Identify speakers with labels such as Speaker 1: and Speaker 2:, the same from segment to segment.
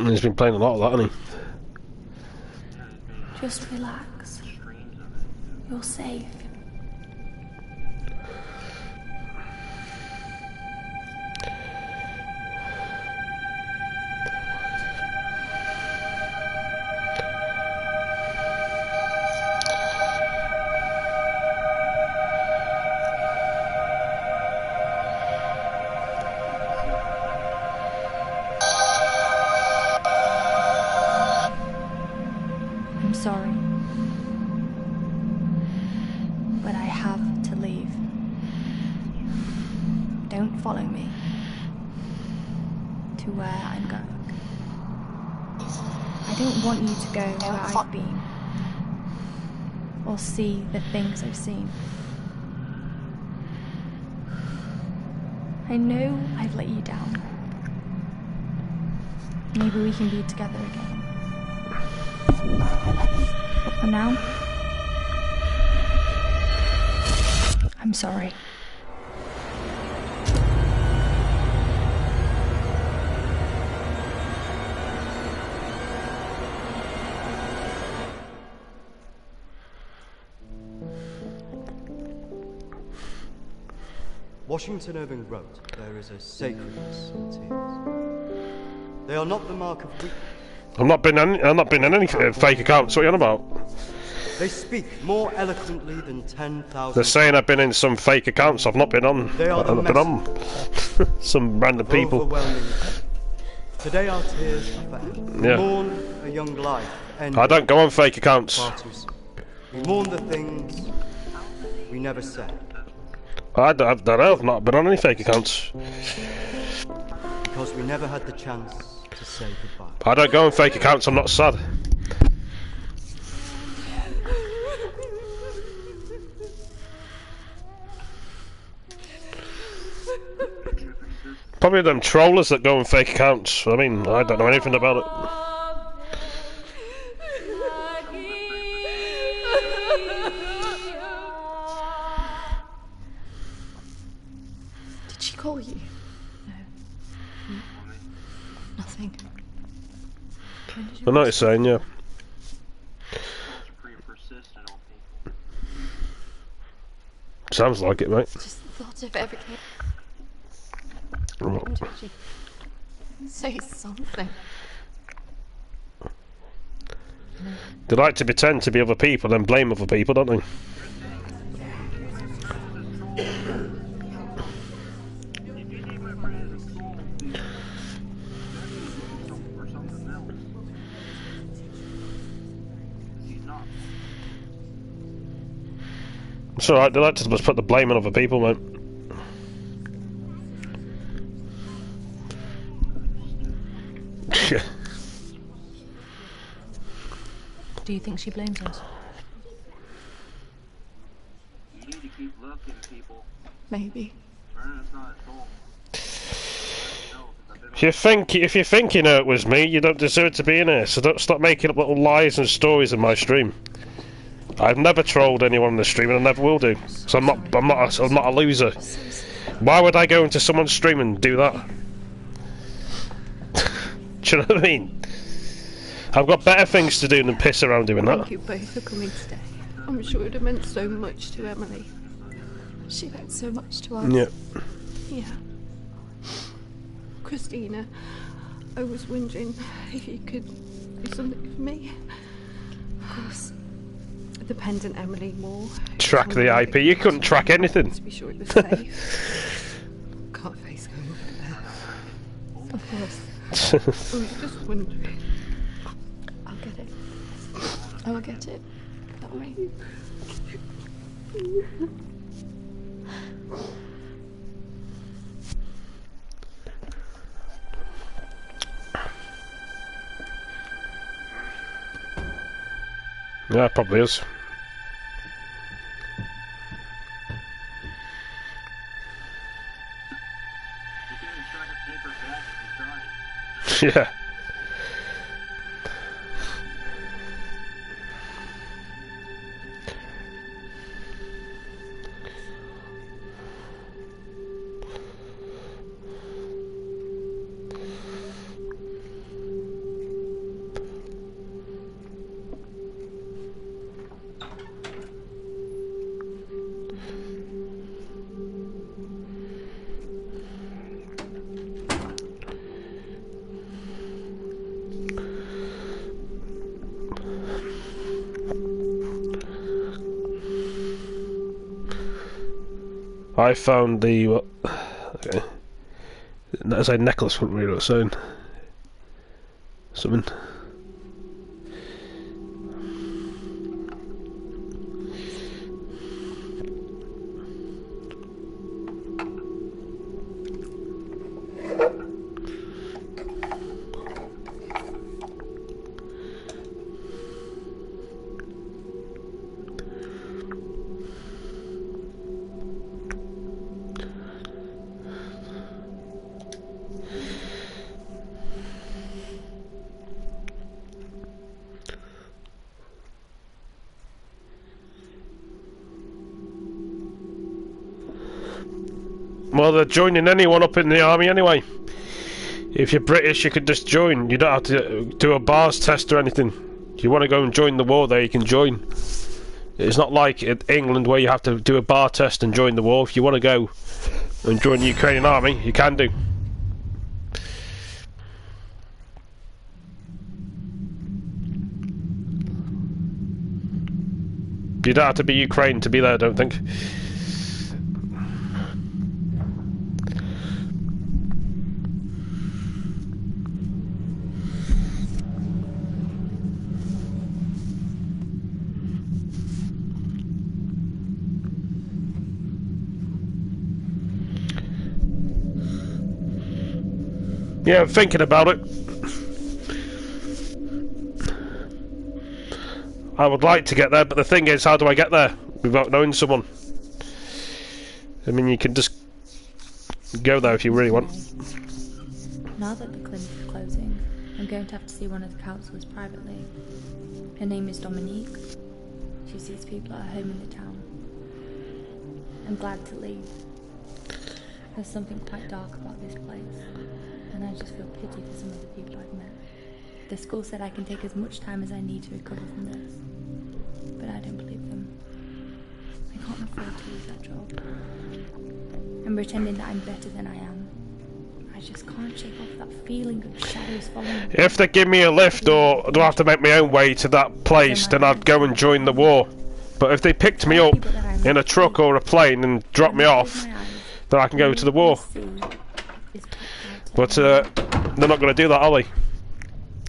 Speaker 1: He's been playing a lot of that, hasn't he?
Speaker 2: Just relax. You're safe. I'm sorry, but I have to leave. Don't follow me to where I'm going. I don't want you to go where I've been or see the things I've seen. I know I've let you down. Maybe we can be together again. But for now, I'm sorry.
Speaker 3: Washington Irving wrote, there is a sacredness in tears. They are not the mark of weakness.
Speaker 1: I've not been in any fake accounts. What are you on about?
Speaker 3: They speak more eloquently than 10,000.
Speaker 1: They're saying I've been in some fake accounts. I've not been on.
Speaker 3: They are
Speaker 1: I've been on some random people.
Speaker 3: Today our tears are forever.
Speaker 1: Yeah.
Speaker 3: We mourn a young life.
Speaker 1: I don't go on fake accounts.
Speaker 3: We mourn the things we never said.
Speaker 1: I don't know. I've not been on any fake accounts.
Speaker 3: Because we never had the chance to say goodbye.
Speaker 1: I don't go on fake accounts. I'm not sad. Probably them trollers that go on fake accounts. I mean, I don't know anything about it.
Speaker 2: Did she call you? No. Nothing.
Speaker 1: I know what you're saying, yeah. Sounds like it, mate.
Speaker 2: Just the thought of everything. Say something.
Speaker 1: They like to pretend to be other people and blame other people, don't they? It's alright, they like to just put the blame on other people, mate.
Speaker 2: Do you think she blames us?
Speaker 4: You need to keep looking, people.
Speaker 2: Maybe.
Speaker 1: If you think you know it was me, you don't deserve to be in here. So don't stop making up little lies and stories in my stream. I've never trolled anyone in the stream, and I never will do. So I'm not a loser. Why would I go into someone's stream and do that? Do you know what I mean? I've got better things to do than piss around doing that.
Speaker 5: Thank you both for coming today. I'm sure it would have meant so much to Emily.
Speaker 2: She meant so much to us.
Speaker 1: Yeah.
Speaker 5: Yeah. Christina, I was wondering if you could do something for me.
Speaker 2: Of course.
Speaker 5: The pendant Emily wore.
Speaker 1: Track the IP. You couldn't track anything.
Speaker 5: To be sure it was safe. Can't face going up there.
Speaker 2: Of course.
Speaker 5: I was just wondering.
Speaker 2: I'll get it. I will get it. Don't worry.
Speaker 1: Yeah, it probably is. Yeah. I found the... Okay. That's a necklace, wouldn't read what it's saying. Something. Well, they're joining anyone up in the army anyway. If you're British, you could just join. You don't have to do a bars test or anything. If you want to go and join the war there, you can join. It's not like in England where you have to do a bar test and join the war. If you want to go and join the Ukrainian army, you can do. You don't have to be Ukraine to be there, I don't think. Yeah, I'm thinking about it. I would like to get there, but the thing is, how do I get there without knowing someone? I mean, you can just go there if you really want.
Speaker 2: Now that the clinic is closing, I'm going to have to see one of the counsellors privately. Her name is Dominique. She sees people at home in the town. I'm glad to leave. There's something quite dark about this place, and I just feel pity for some of the people I've met. The school said I can take as much time as I need to recover from this, but I don't believe them. I can't afford to lose that job. I'm pretending that I'm better than I am. I just can't shake off that feeling of shadows following me.
Speaker 1: If they give me a lift or do I have to make my own way to that place, then I'd go and join the war. But if they picked me up in a truck or a plane and dropped me off, then I can go to the war. But they're not going to do that, are they?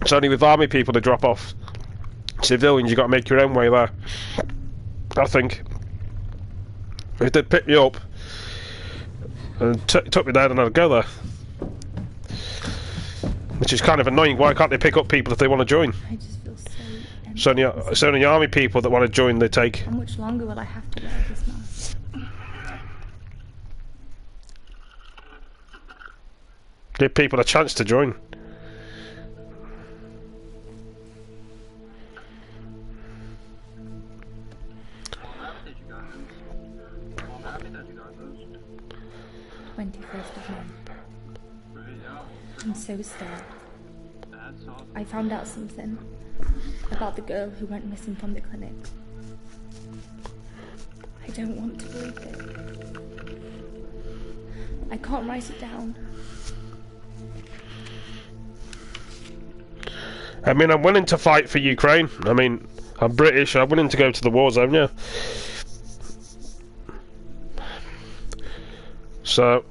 Speaker 1: It's only with army people they drop off. Civilians, you've got to make your own way there. I think. If they'd pick me up and took me there, then I'd go there. Which is kind of annoying. Why can't they pick up people if they want to join?
Speaker 2: I just feel so empty.
Speaker 1: It's only army people that want to join they take.
Speaker 2: How much longer will I have to wear this mask?
Speaker 1: Give people a chance to join.
Speaker 4: Well, I'm happy that you got those. Well, I'm happy that you got those.
Speaker 2: 21st of May.
Speaker 4: Right, yeah.
Speaker 2: I'm so scared.
Speaker 4: That's awesome.
Speaker 2: I found out something about the girl who went missing from the clinic. I don't want to believe it. I can't write it down.
Speaker 1: I mean, I'm willing to fight for Ukraine. I mean, I'm British. I'm willing to go to the war zone, yeah. So...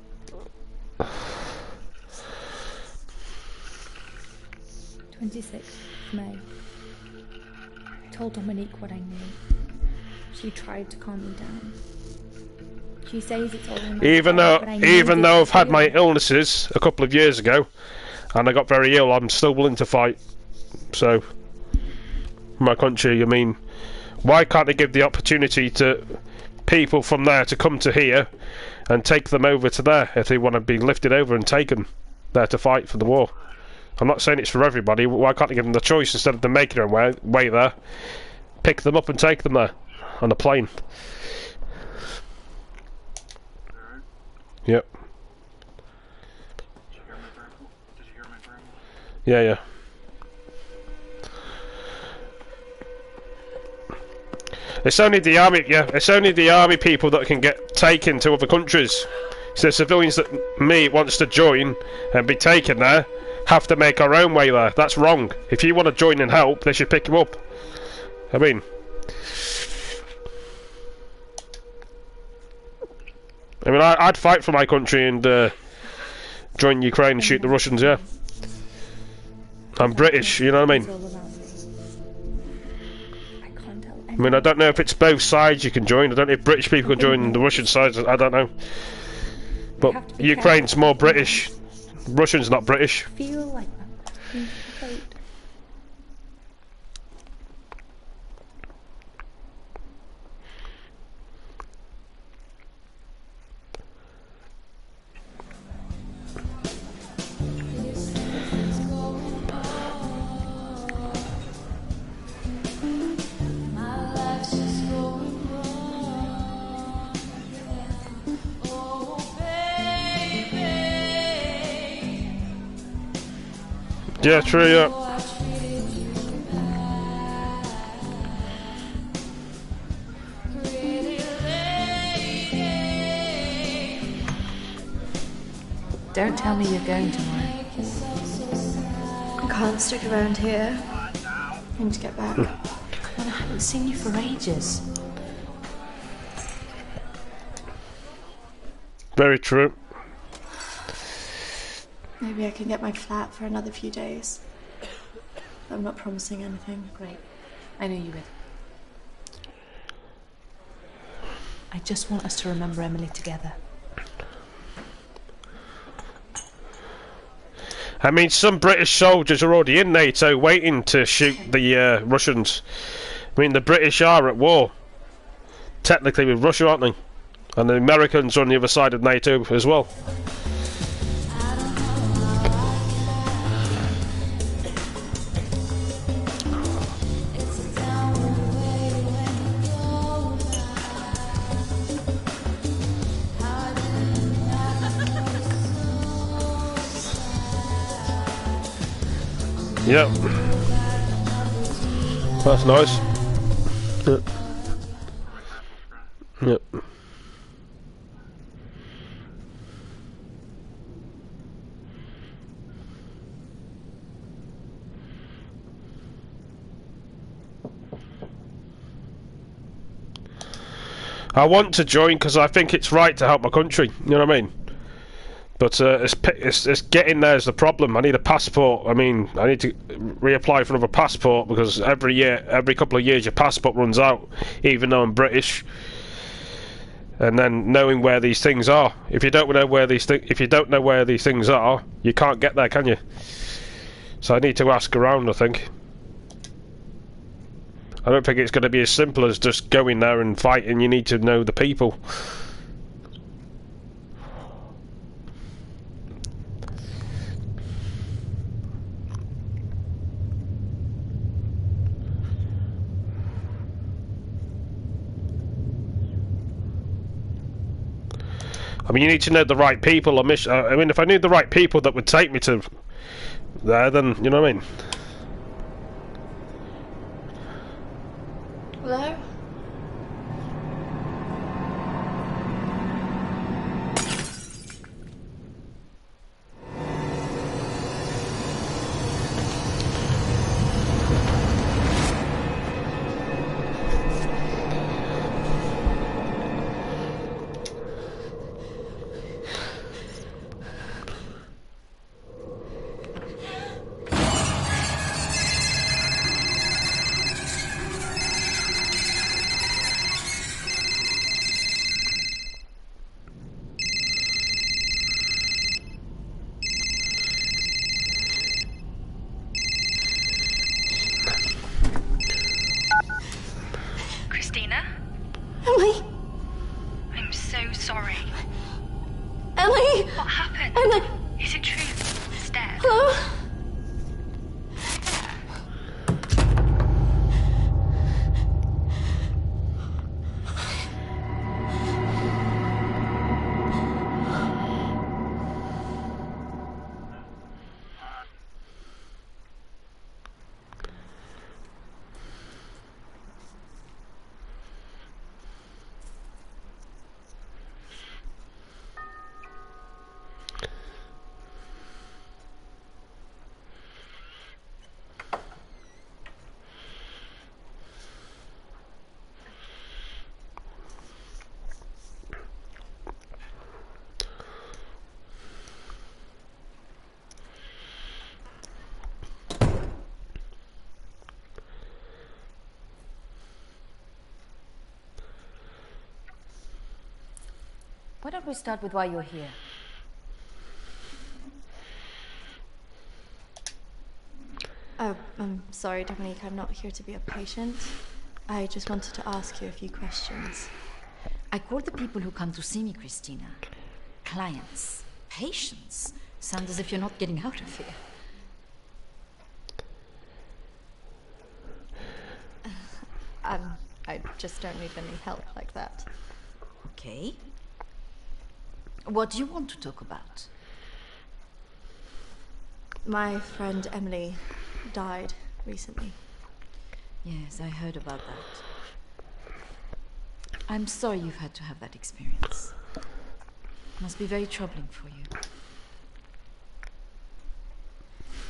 Speaker 2: 26th May. I told Dominique what I knew. She tried to calm me down. She says it's all in my
Speaker 1: even
Speaker 2: fault, but I know
Speaker 1: though
Speaker 2: this
Speaker 1: I've had my
Speaker 2: is real.
Speaker 1: illnesses a couple of years ago, and I got very ill, I'm still willing to fight. So, my country, I mean, why can't they give the opportunity to people from there to come to here and take them over to there if they want to be lifted over and taken there to fight for the war? I'm not saying it's for everybody. Why can't they give them the choice instead of them making their way there? Pick them up and take them there on a plane.
Speaker 4: Alright.
Speaker 1: Yep.
Speaker 4: Did you hear my grandpa? Did you hear my grandma?
Speaker 1: Yeah, yeah. It's only the army, yeah. It's only the army people that can get taken to other countries. So civilians that me wants to join and be taken there have to make our own way there. That's wrong. If you want to join and help, they should pick you up. I mean, I mean, I'd fight for my country and join Ukraine and shoot the Russians, yeah. I'm British, you know what I mean?
Speaker 2: It's all around me. I can't tell
Speaker 1: I mean, I don't know if it's both sides you can join. I don't know if British people can join the Russian sides. I don't know. But Ukraine's more British. Russian's not British.
Speaker 2: Feel like that. Being afraid.
Speaker 1: Yeah, true, yeah.
Speaker 5: Don't tell me you're going tomorrow.
Speaker 6: I can't stick around here. I need to get back.
Speaker 5: Well, I haven't seen you for ages.
Speaker 1: Very true.
Speaker 6: Maybe I can get my flat for another few days. I'm not promising anything.
Speaker 5: Great. I knew you would. I just want us to remember Emily together.
Speaker 1: I mean, some British soldiers are already in NATO waiting to shoot the Russians. I mean, the British are at war. Technically with Russia, aren't they? And the Americans are on the other side of NATO as well. Yep. That's nice. Yep. Yep. I want to join because I think it's right to help my country. You know what I mean? But it's getting there is the problem. I need a passport. I mean, I need to reapply for another passport because every couple of years, your passport runs out. Even though I'm British, and then knowing where these things are. If you don't know where these things are, you can't get there, can you? So I need to ask around. I think. I don't think it's going to be as simple as just going there and fighting. You need to know the people. I mean, you need to know the right people. I mean, if I knew the right people that would take me to there, then, you know what I mean?
Speaker 6: Hello?
Speaker 7: Why don't we start with why you're here?
Speaker 6: Oh, I'm sorry, Dominique. I'm not here to be a patient. I just wanted to ask you a few questions.
Speaker 7: I call the people who come to see me, Christina, clients. Patients. Sounds as if you're not getting out of here.
Speaker 6: I just don't need any help like that.
Speaker 7: Okay. What do you want to talk about?
Speaker 6: My friend Emily died recently.
Speaker 7: Yes, I heard about that. I'm sorry you've had to have that experience. Must be very troubling for you.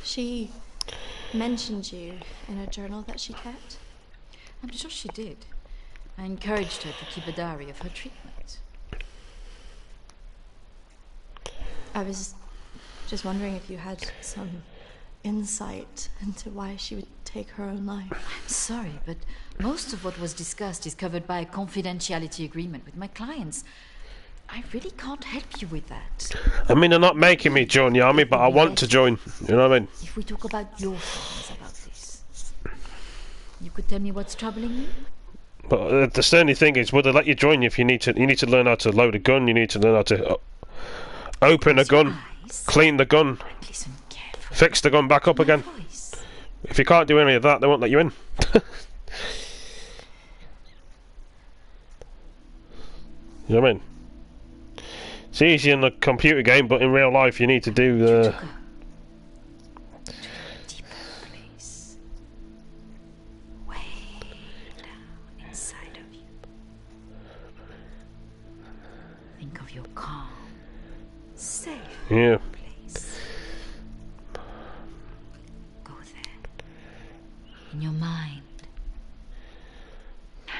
Speaker 6: She mentioned you in a journal that she kept.
Speaker 7: I'm sure she did. I encouraged her to keep a diary of her treatment.
Speaker 6: I was just wondering if you had some insight into why she would take her own life.
Speaker 7: I'm sorry, but most of what was discussed is covered by a confidentiality agreement with my clients. I really can't help you with that.
Speaker 1: I mean, they're not making me join the army, but I want to join. You know what I mean?
Speaker 7: If we talk about your feelings about this, you could tell me what's troubling you?
Speaker 1: But the only thing is, would they let you join if you need to? You need to learn how to load a gun. You need to learn how to open a gun, clean the gun,
Speaker 7: Listen carefully.
Speaker 1: fix the gun back up again.
Speaker 7: Voice.
Speaker 1: If you can't do any of that, they won't let you in. You know what I mean? It's easy in the computer game, but in real life, you need to do the.
Speaker 7: To a deeper place, way down inside of you. Think of your calm, safe
Speaker 1: Yeah.
Speaker 7: place. Go there. In your mind. Now.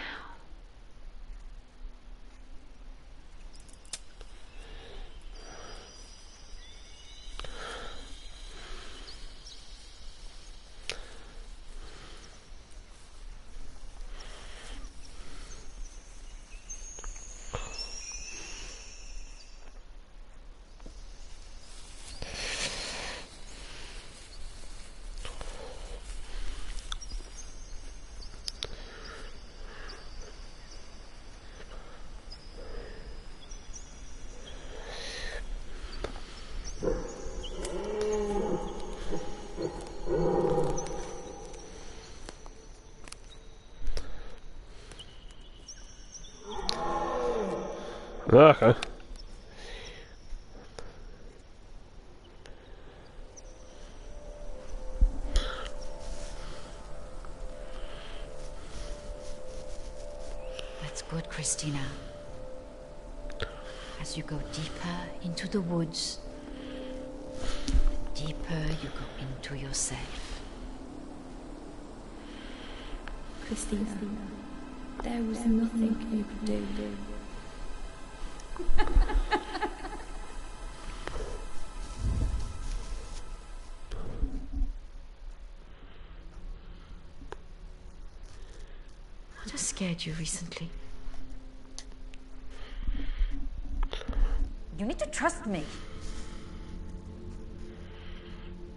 Speaker 1: Okay.
Speaker 7: That's good, Christina. As you go deeper into the woods, the deeper you go into yourself.
Speaker 2: Christina, there was nothing you could do.
Speaker 7: What has scared you recently? You need to trust me.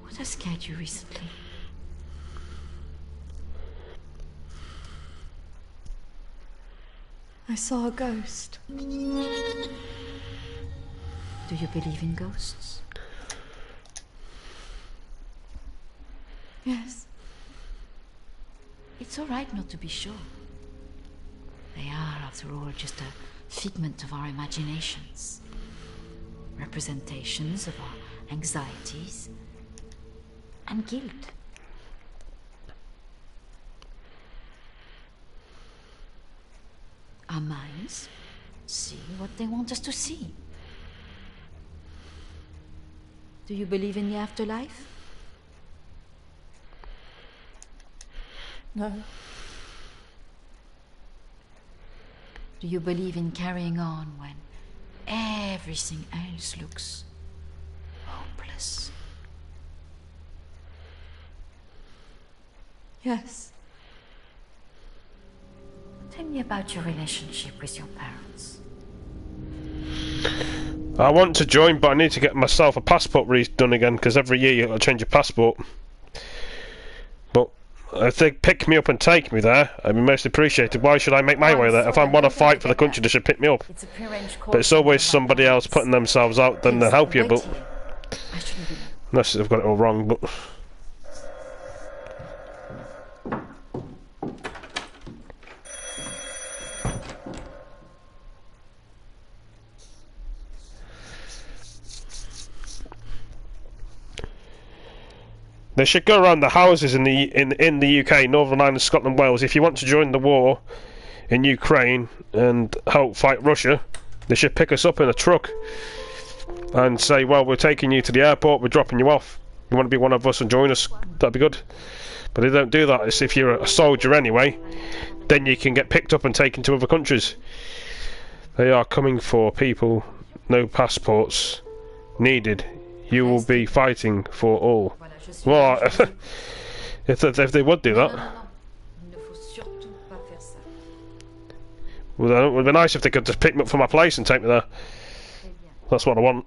Speaker 7: What has scared you recently?
Speaker 6: I saw a ghost.
Speaker 7: Do you believe in ghosts?
Speaker 6: Yes.
Speaker 7: It's all right not to be sure. They are, after all, just a figment of our imaginations. Representations of our anxieties and guilt. Our minds see what they want us to see. Do you believe in the afterlife?
Speaker 6: No.
Speaker 7: Do you believe in carrying on when everything else looks hopeless?
Speaker 6: Yes.
Speaker 7: Tell me about your relationship with your parents.
Speaker 1: I want to join, but I need to get myself a passport redone again, because every year you got to change your passport. But if they pick me up and take me there, I'd be most appreciated. Why should I make my way there? If I want to fight for the country, they should pick me up.
Speaker 7: It's a prearranged call.
Speaker 1: But it's always somebody else putting themselves out, then they'll help you, but...
Speaker 7: I shouldn't be.
Speaker 1: Unless I've got it all wrong, but... They should go around the houses in the UK, Northern Ireland, Scotland, Wales. If you want to join the war in Ukraine and help fight Russia, they should pick us up in a truck and say, well, we're taking you to the airport, we're dropping you off. You want to be one of us and join us? That'd be good. But they don't do that. It's if you're a soldier anyway, then you can get picked up and taken to other countries. They are coming for people, no passports needed. You will be fighting for all. Well, if they would do that, well, it would be nice if they could just pick me up from my place and take me there. That's what I want.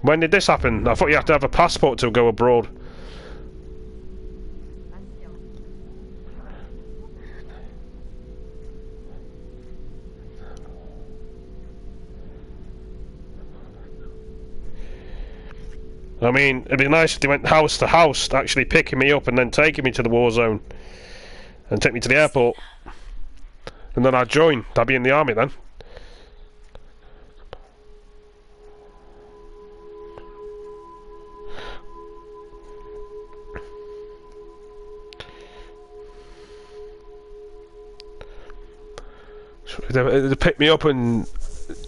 Speaker 1: When did this happen? I thought you had to have a passport to go abroad. I mean, it'd be nice if they went house to house, actually picking me up and then taking me to the war zone and take me to the airport. And then I'd join. I'd be in the army then. They pick me up and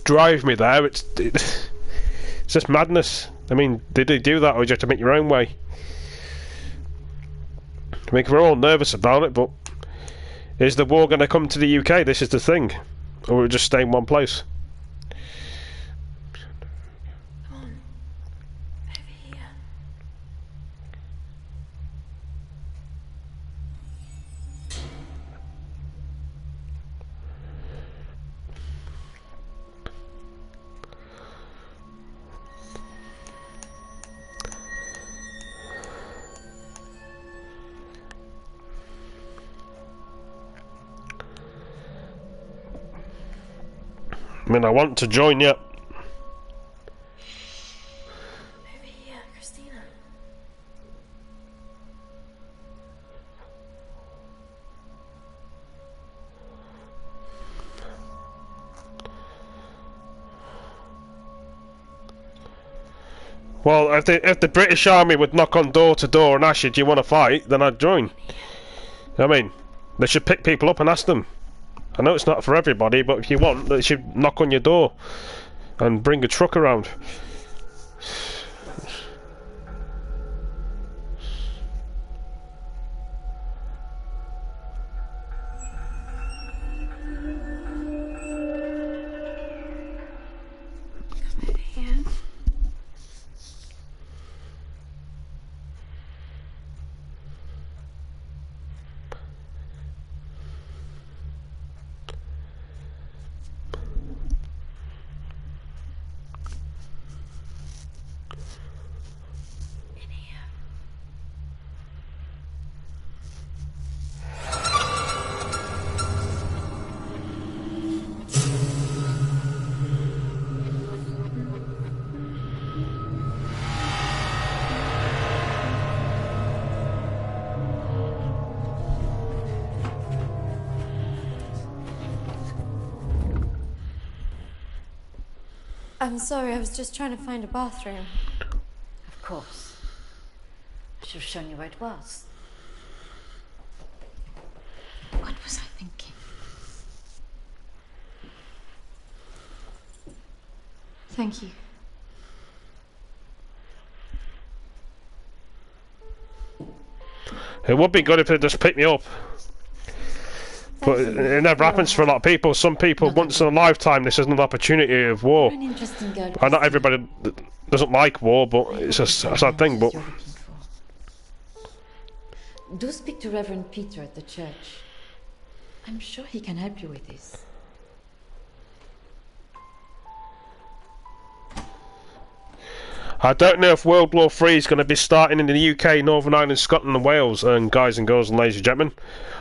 Speaker 1: drive me there. It's just madness. I mean, did they do that, or do you have to make your own way? I mean, we're all nervous about it, but is the war going to come to the UK? This is the thing. Or will it just stay in one place?
Speaker 6: Come on. Over here.
Speaker 1: I mean, I want to join you.
Speaker 6: Over here, Christina.
Speaker 1: Well, if the British Army would knock on door to door and ask you, do you want to fight, then I'd join. I mean, they should pick people up and ask them. I know it's not for everybody, but if you want, they should knock on your door and bring a truck around.
Speaker 6: Over here. In here. I'm sorry, I was just trying to find a bathroom.
Speaker 7: Of course. I should have shown you where it was. What was I thinking?
Speaker 6: Thank you.
Speaker 1: It would be good if they just picked me up. But it never happens for a lot of people. Some people, once in a lifetime, this is an opportunity of war.
Speaker 7: You're an interesting girl.
Speaker 1: And not everybody doesn't like war, but it's a sad thing. But
Speaker 7: You're looking for. Do speak to Reverend Peter at the church. I'm sure he can help you with this.
Speaker 1: I don't know if World War III is going to be starting in the UK, Northern Ireland, Scotland and Wales, and guys and girls and ladies and gentlemen,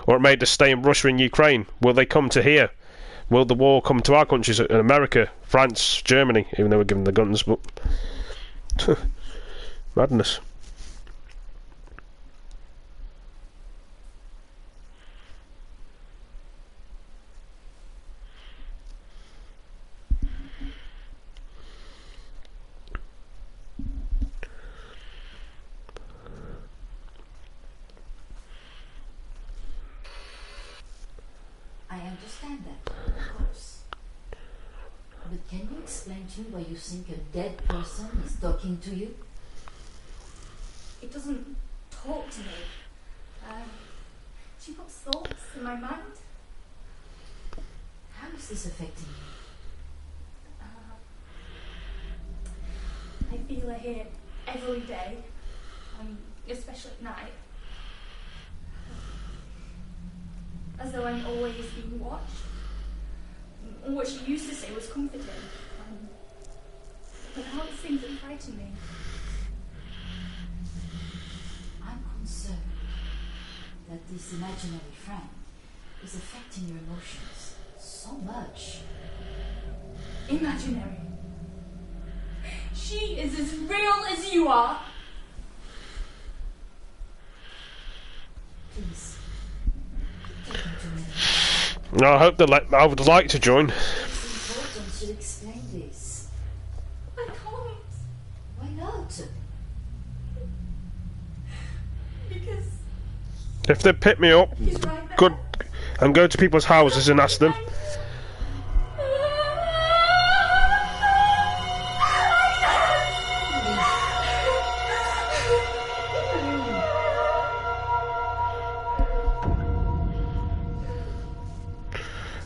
Speaker 1: or it may just stay in Russia and Ukraine. Will they come to here? Will the war come to our countries in America, France, Germany, even though we're given the guns, but madness.
Speaker 7: I understand that, of course. But can you explain to me why you think a dead person is talking to you?
Speaker 2: It doesn't talk to me. She puts thoughts in my mind.
Speaker 7: How is this affecting you?
Speaker 2: I feel her here every day, especially at night. As though I'm always being watched. What she used to say was comforting. But now it seems to frighten me.
Speaker 7: I'm concerned that this imaginary friend is affecting your emotions so much.
Speaker 2: Imaginary. She is as real as you are.
Speaker 7: Please, keep talking to me.
Speaker 1: No, I hope I would like to join.
Speaker 7: It's important to explain this.
Speaker 2: I can't.
Speaker 7: Why not?
Speaker 2: Because
Speaker 1: If they pick me up,
Speaker 2: he's right there.
Speaker 1: good, and go to people's houses and ask them.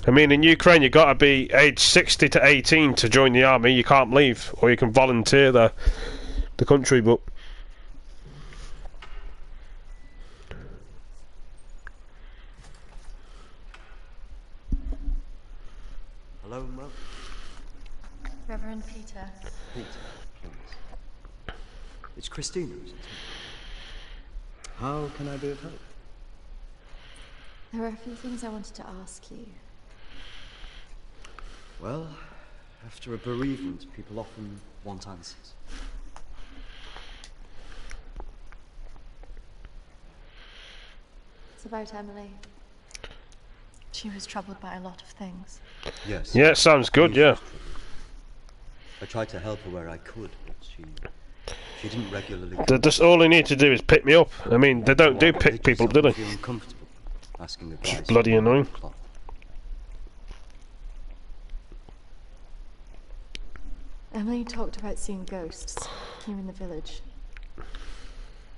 Speaker 1: I mean, in Ukraine, you got to be aged 60 to 18 to join the army. You can't leave, or you can volunteer the country. But
Speaker 3: Hello, Mother.
Speaker 6: Reverend Peter.
Speaker 3: Peter, please. It's Christina, isn't it? How can I be of help?
Speaker 6: There are a few things I wanted to ask you.
Speaker 3: Well, after a bereavement, people often want answers.
Speaker 6: It's about Emily. She was troubled by a lot of things.
Speaker 3: Yes.
Speaker 1: yeah, it sounds good. Yeah,
Speaker 3: I tried to help her where I could, but she didn't regularly.
Speaker 1: just all they need to do is pick me up. I mean, they don't do pick people up, do they?
Speaker 3: Feel uncomfortable asking advice.
Speaker 1: Bloody
Speaker 3: from
Speaker 1: annoying.
Speaker 3: the clock.
Speaker 6: Emily talked about seeing ghosts here in the village.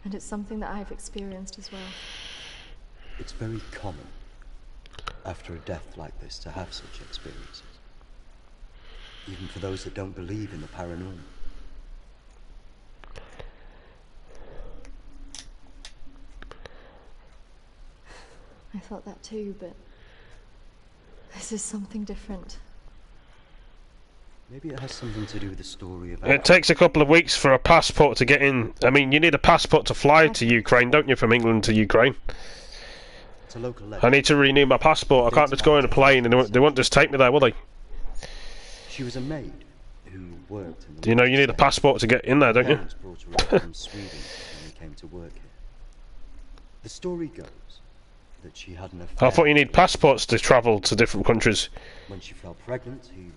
Speaker 6: And it's something that I've experienced as well.
Speaker 3: It's very common after a death like this to have such experiences, even for those that don't believe in the paranormal.
Speaker 6: I thought that too, but this is something different.
Speaker 3: Maybe it has something to do with the story about.
Speaker 1: It takes a couple of weeks for a passport to get in. I mean, you need a passport to fly to Ukraine, don't you, from England to Ukraine?
Speaker 3: It's a local
Speaker 1: I
Speaker 3: legend.
Speaker 1: need to renew my passport. I can't just go on a plane and they won't just take me there, will they?
Speaker 3: She was a maid who worked in the
Speaker 1: You know, you need a passport to get in there, don't you?
Speaker 3: Parents brought her up from Sweden when they came to work here. The story goes that she had an affair.
Speaker 1: I thought you need passports to travel to different countries.
Speaker 3: When she fell pregnant, he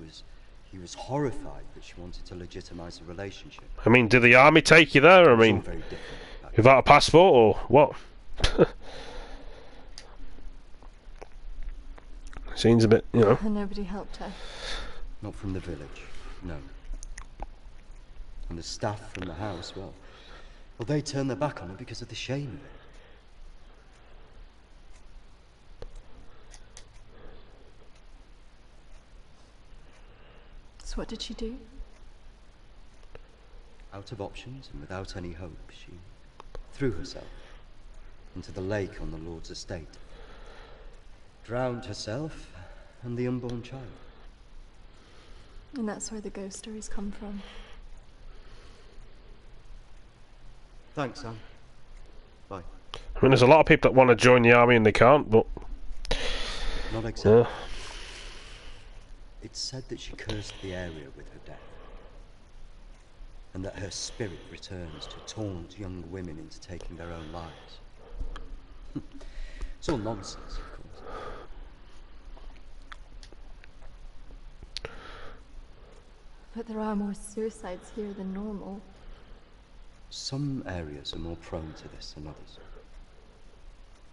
Speaker 3: was horrified that she wanted to legitimize the relationship.
Speaker 1: I mean, did the army take you there? I
Speaker 3: It was all
Speaker 1: mean,
Speaker 3: very different back
Speaker 1: without a passport or what? Seems a bit, you know.
Speaker 6: And nobody helped her.
Speaker 3: Not from the village, no. And the staff from the house, well, they turned their back on her because of the shame of it.
Speaker 6: So what did she do?
Speaker 3: Out of options and without any hope, she threw herself into the lake on the Lord's estate. Drowned herself and the unborn child.
Speaker 6: And that's where the ghost stories come from.
Speaker 3: Thanks, Sam. Bye.
Speaker 1: I mean, there's a lot of people that want to join the army and they can't, but...
Speaker 3: Not exactly.
Speaker 1: Yeah.
Speaker 3: It's said that she cursed the area with her death, and that her spirit returns to taunt young women into taking their own lives. It's all nonsense, of course.
Speaker 6: But there are more suicides here than normal.
Speaker 3: Some areas are more prone to this than others.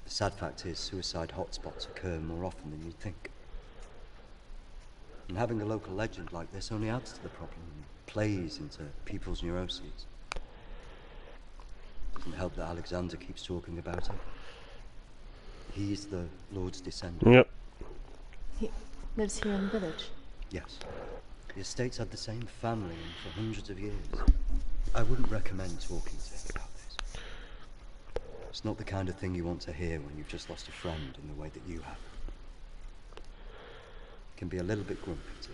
Speaker 3: The sad fact is, suicide hotspots occur more often than you'd think. And having a local legend like this only adds to the problem and plays into people's neuroses. Doesn't help that Alexander keeps talking about it. He's the Lord's descendant.
Speaker 1: Yep.
Speaker 6: He lives here in the village.
Speaker 3: Yes. The estate's had the same family for hundreds of years. I wouldn't recommend talking to him about this. It's not the kind of thing you want to hear when you've just lost a friend in the way that you have. It can be a little bit grumpy too.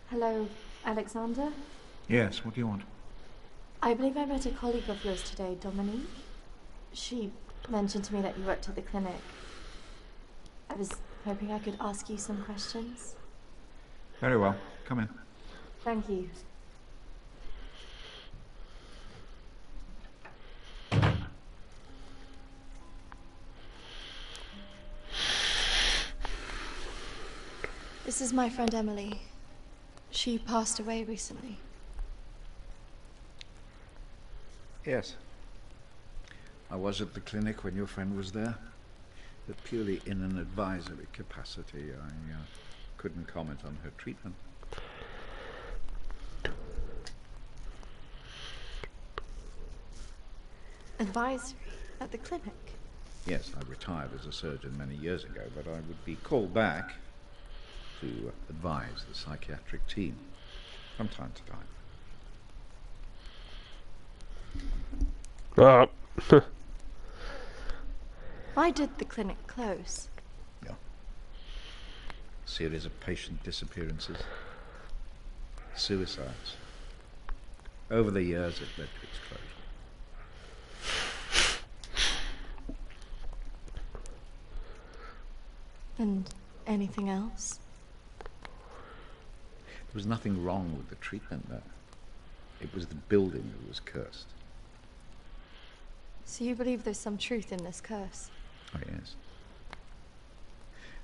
Speaker 6: Hello, Alexander?
Speaker 8: Yes, what do you want?
Speaker 6: I believe I met a colleague of yours today, Dominique. She mentioned to me that you worked at the clinic. I was hoping I could ask you some questions.
Speaker 8: Very well, come in.
Speaker 6: Thank you. This is my friend Emily. She passed away recently.
Speaker 8: Yes. I was at the clinic when your friend was there, but purely in an advisory capacity. I couldn't comment on her treatment.
Speaker 6: Advisory at the clinic?
Speaker 8: Yes, I retired as a surgeon many years ago, but I would be called back to advise the psychiatric team from time to time.
Speaker 6: Why did the clinic close?
Speaker 8: Yeah. A series of patient disappearances, suicides. Over the years, it led to its closure.
Speaker 6: And anything else?
Speaker 8: There was nothing wrong with the treatment there. It was the building that was cursed.
Speaker 6: So you believe there's some truth in this curse?
Speaker 8: Oh, yes.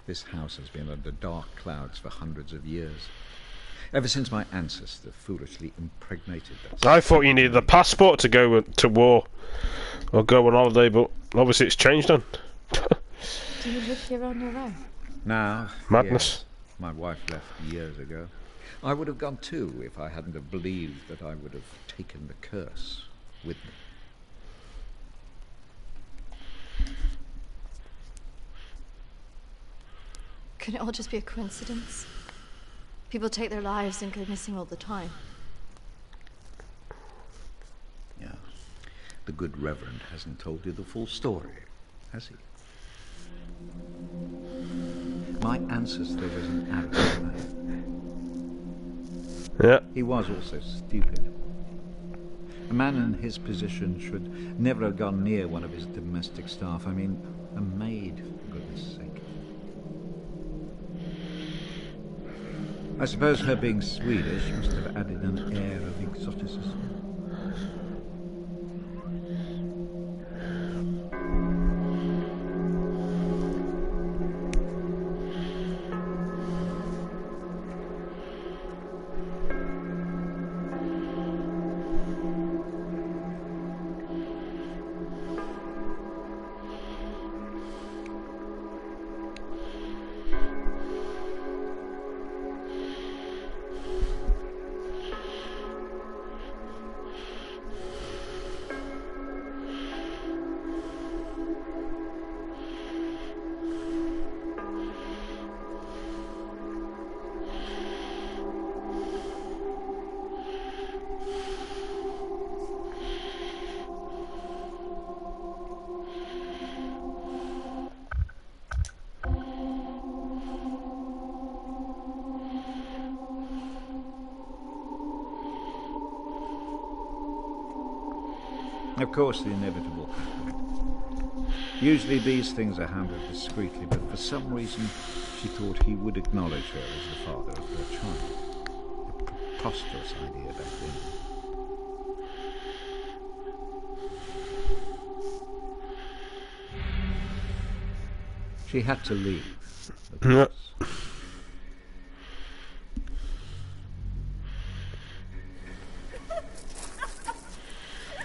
Speaker 8: This house has been under dark clouds for hundreds of years. Ever since my ancestor foolishly impregnated that...
Speaker 1: I thought you needed a passport to go to war or go on holiday, but obviously it's changed then.
Speaker 6: Do you live here on your own?
Speaker 8: Now,
Speaker 1: Madness.
Speaker 8: yes, my wife left years ago. I would have gone too if I hadn't have believed that I would have taken the curse with me.
Speaker 6: Could it all just be a coincidence? People take their lives and go missing all the time.
Speaker 8: Yeah. The good Reverend hasn't told you the full story, has he? My ancestor was an arrogant man.
Speaker 1: Yeah.
Speaker 8: He was also stupid. A man in his position should never have gone near one of his domestic staff. I mean, a maid, for goodness sake. I suppose her being Swedish must have added an air of exoticism. Of course, the inevitable happened. Usually these things are handled discreetly, but for some reason she thought he would acknowledge her as the father of her child. A preposterous idea back then. She had to leave. Of course.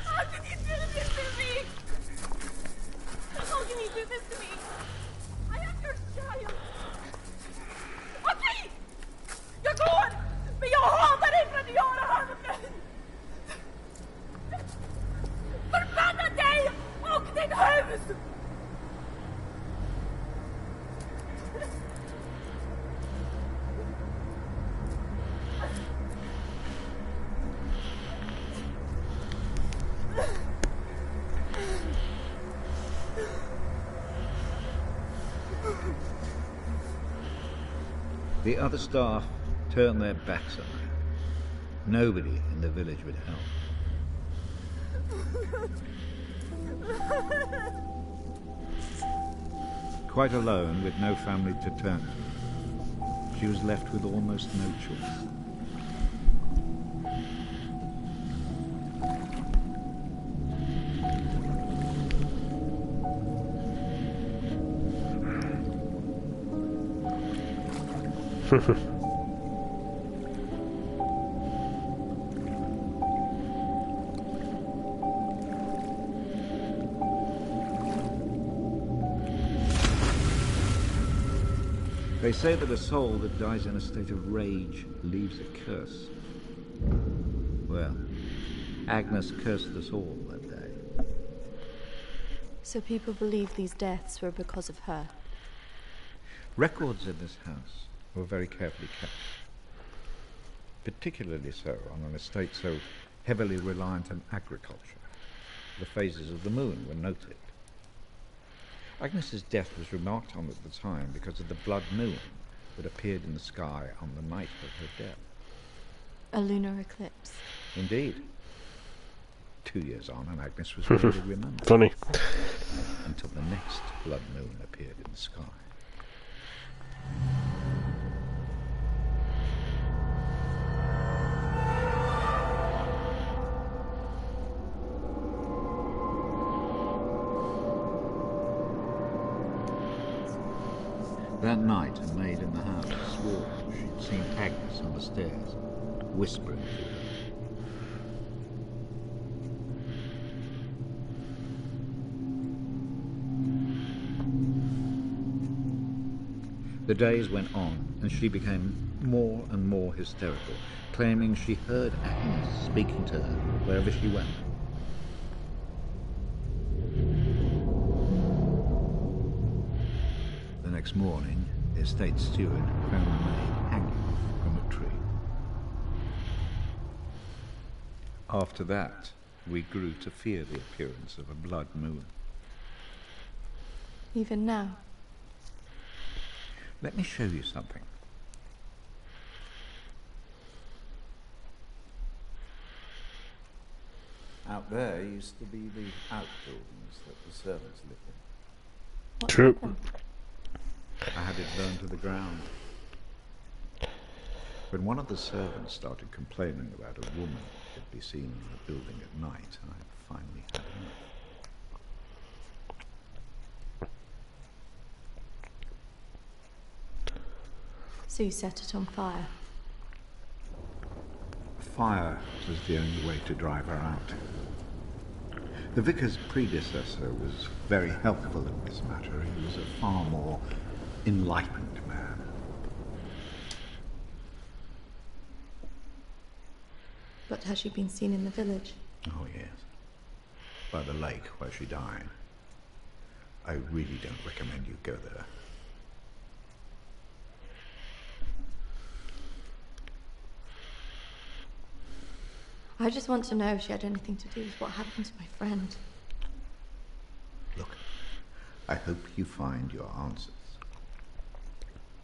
Speaker 9: How can you do this to me? How can you do this to me? I am your child. Okej! Jag går! Men jag hatar dig för att göra honom nu! Förbanna dig och ditt hus!
Speaker 8: The other staff turned their backs on her. Nobody in the village would help. Quite alone, with no family to turn to, she was left with almost no choice. They say that a soul that dies in a state of rage leaves a curse. Well, Agnes cursed us all that day.
Speaker 6: So people believe these deaths were because of her.
Speaker 8: Records in this house were very carefully kept. Particularly so on an estate so heavily reliant on agriculture. The phases of the moon were noted. Agnes's death was remarked on at the time because of the blood moon that appeared in the sky on the night of her death.
Speaker 6: A lunar eclipse.
Speaker 8: Indeed. 2 years on, and Agnes was barely remembered.
Speaker 1: Funny.
Speaker 8: Until the next blood moon appeared in the sky. That night, a maid in the house swore she'd seen Agnes on the stairs, whispering to her. The days went on, and she became more and more hysterical, claiming she heard Agnes speaking to her wherever she went. The next morning, the estate steward found the maid hanging from a tree. After that, we grew to fear the appearance of a blood moon.
Speaker 6: Even now.
Speaker 8: Let me show you something.
Speaker 10: Out there used to be the outbuildings that the servants lived in.
Speaker 6: What
Speaker 1: True.
Speaker 6: happened?
Speaker 8: I had it burned to the ground. When one of the servants started complaining about a woman that could be seen in the building at night, I finally had enough.
Speaker 6: So you set it on fire.
Speaker 8: Fire was the only way to drive her out. The vicar's predecessor was very helpful in this matter. He was a far more enlightened man.
Speaker 6: But has she been seen in the village?
Speaker 8: Oh, yes. By the lake where she died. I really don't recommend you go there.
Speaker 6: I just want to know if she had anything to do with what happened to my friend.
Speaker 8: Look, I hope you find your answers.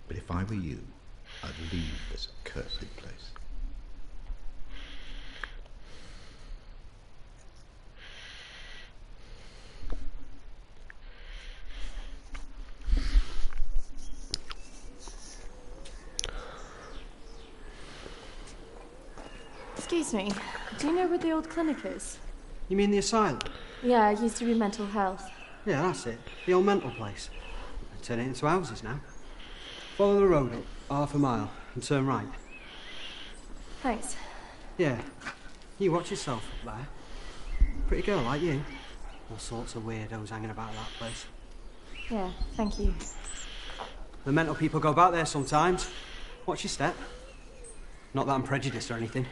Speaker 8: But if I were you, I'd leave this accursed place.
Speaker 6: Excuse me, do you know where the old clinic is?
Speaker 11: You mean the asylum?
Speaker 6: Yeah, it used to be mental health.
Speaker 11: Yeah, that's it. The old mental place. They turn it into houses now. Follow the road up, half a mile, and turn right.
Speaker 6: Thanks.
Speaker 11: Yeah. You watch yourself up there. Pretty girl like you. All sorts of weirdos hanging about that place.
Speaker 6: Yeah, thank you.
Speaker 11: The mental people go back there sometimes. Watch your step. Not that I'm prejudiced or anything.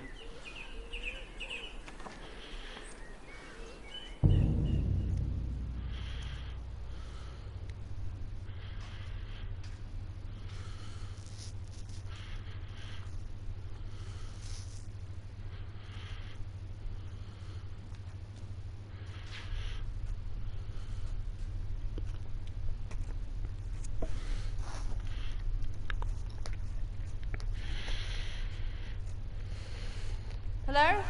Speaker 9: Hello?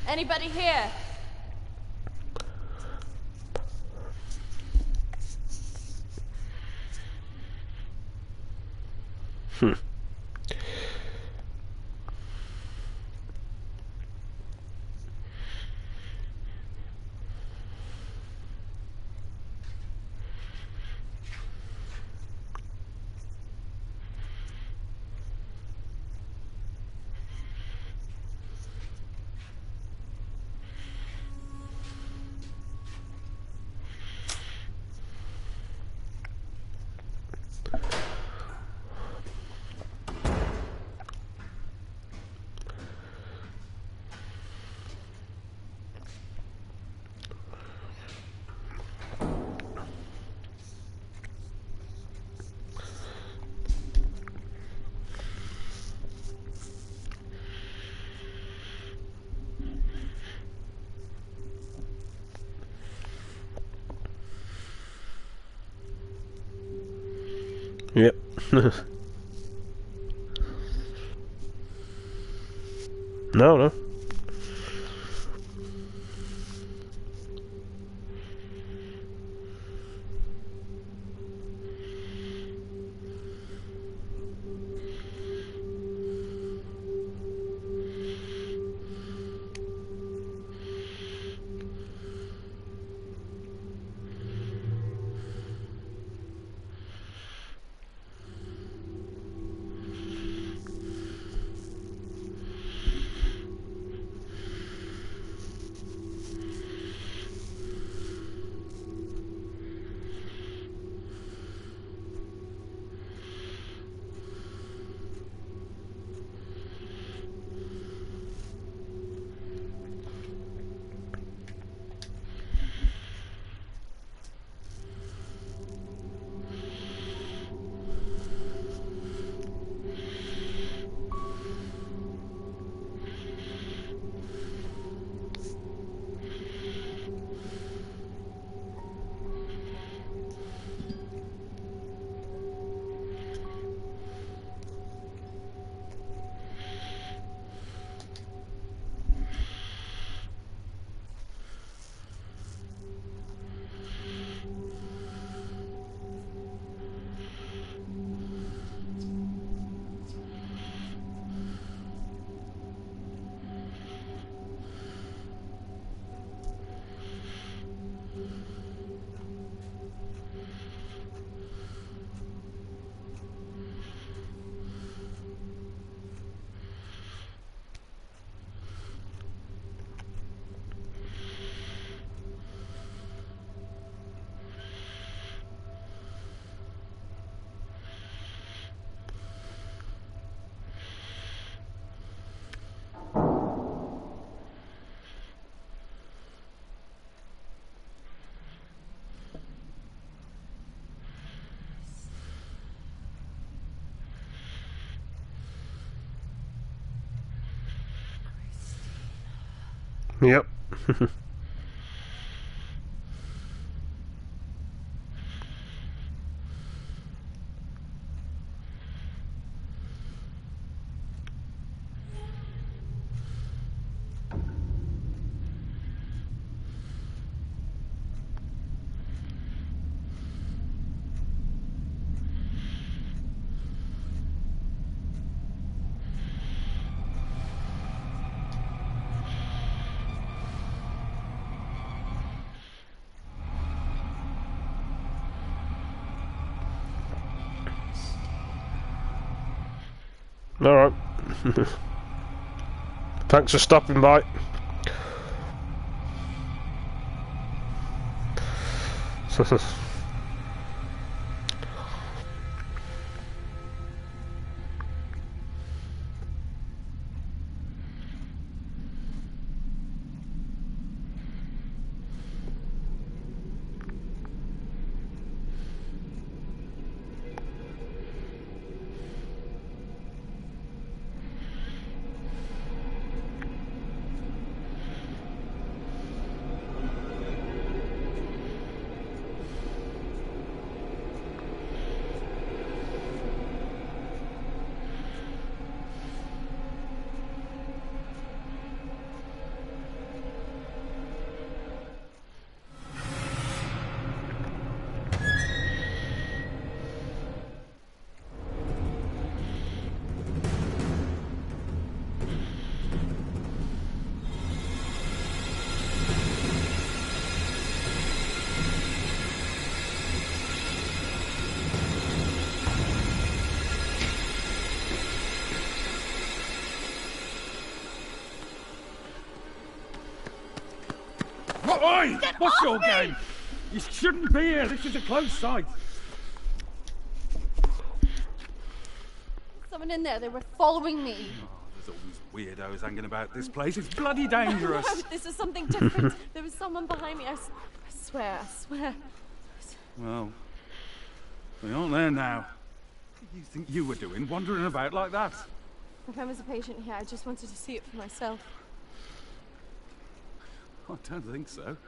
Speaker 9: Anybody here?
Speaker 1: Yep. No, no. Yep. Alright. Thanks for stopping by.
Speaker 12: Oi! What's your game? You shouldn't be here. This is a closed site.
Speaker 9: Someone in there. They were following me.
Speaker 12: Oh, there's always weirdos hanging about this place. It's bloody dangerous.
Speaker 9: No, this is something different. There was someone behind me. I swear.
Speaker 12: Well, we aren't there now. What do you think you were doing, wandering about like that?
Speaker 9: My friend was a patient here. I just wanted to see it for myself.
Speaker 12: I don't think so.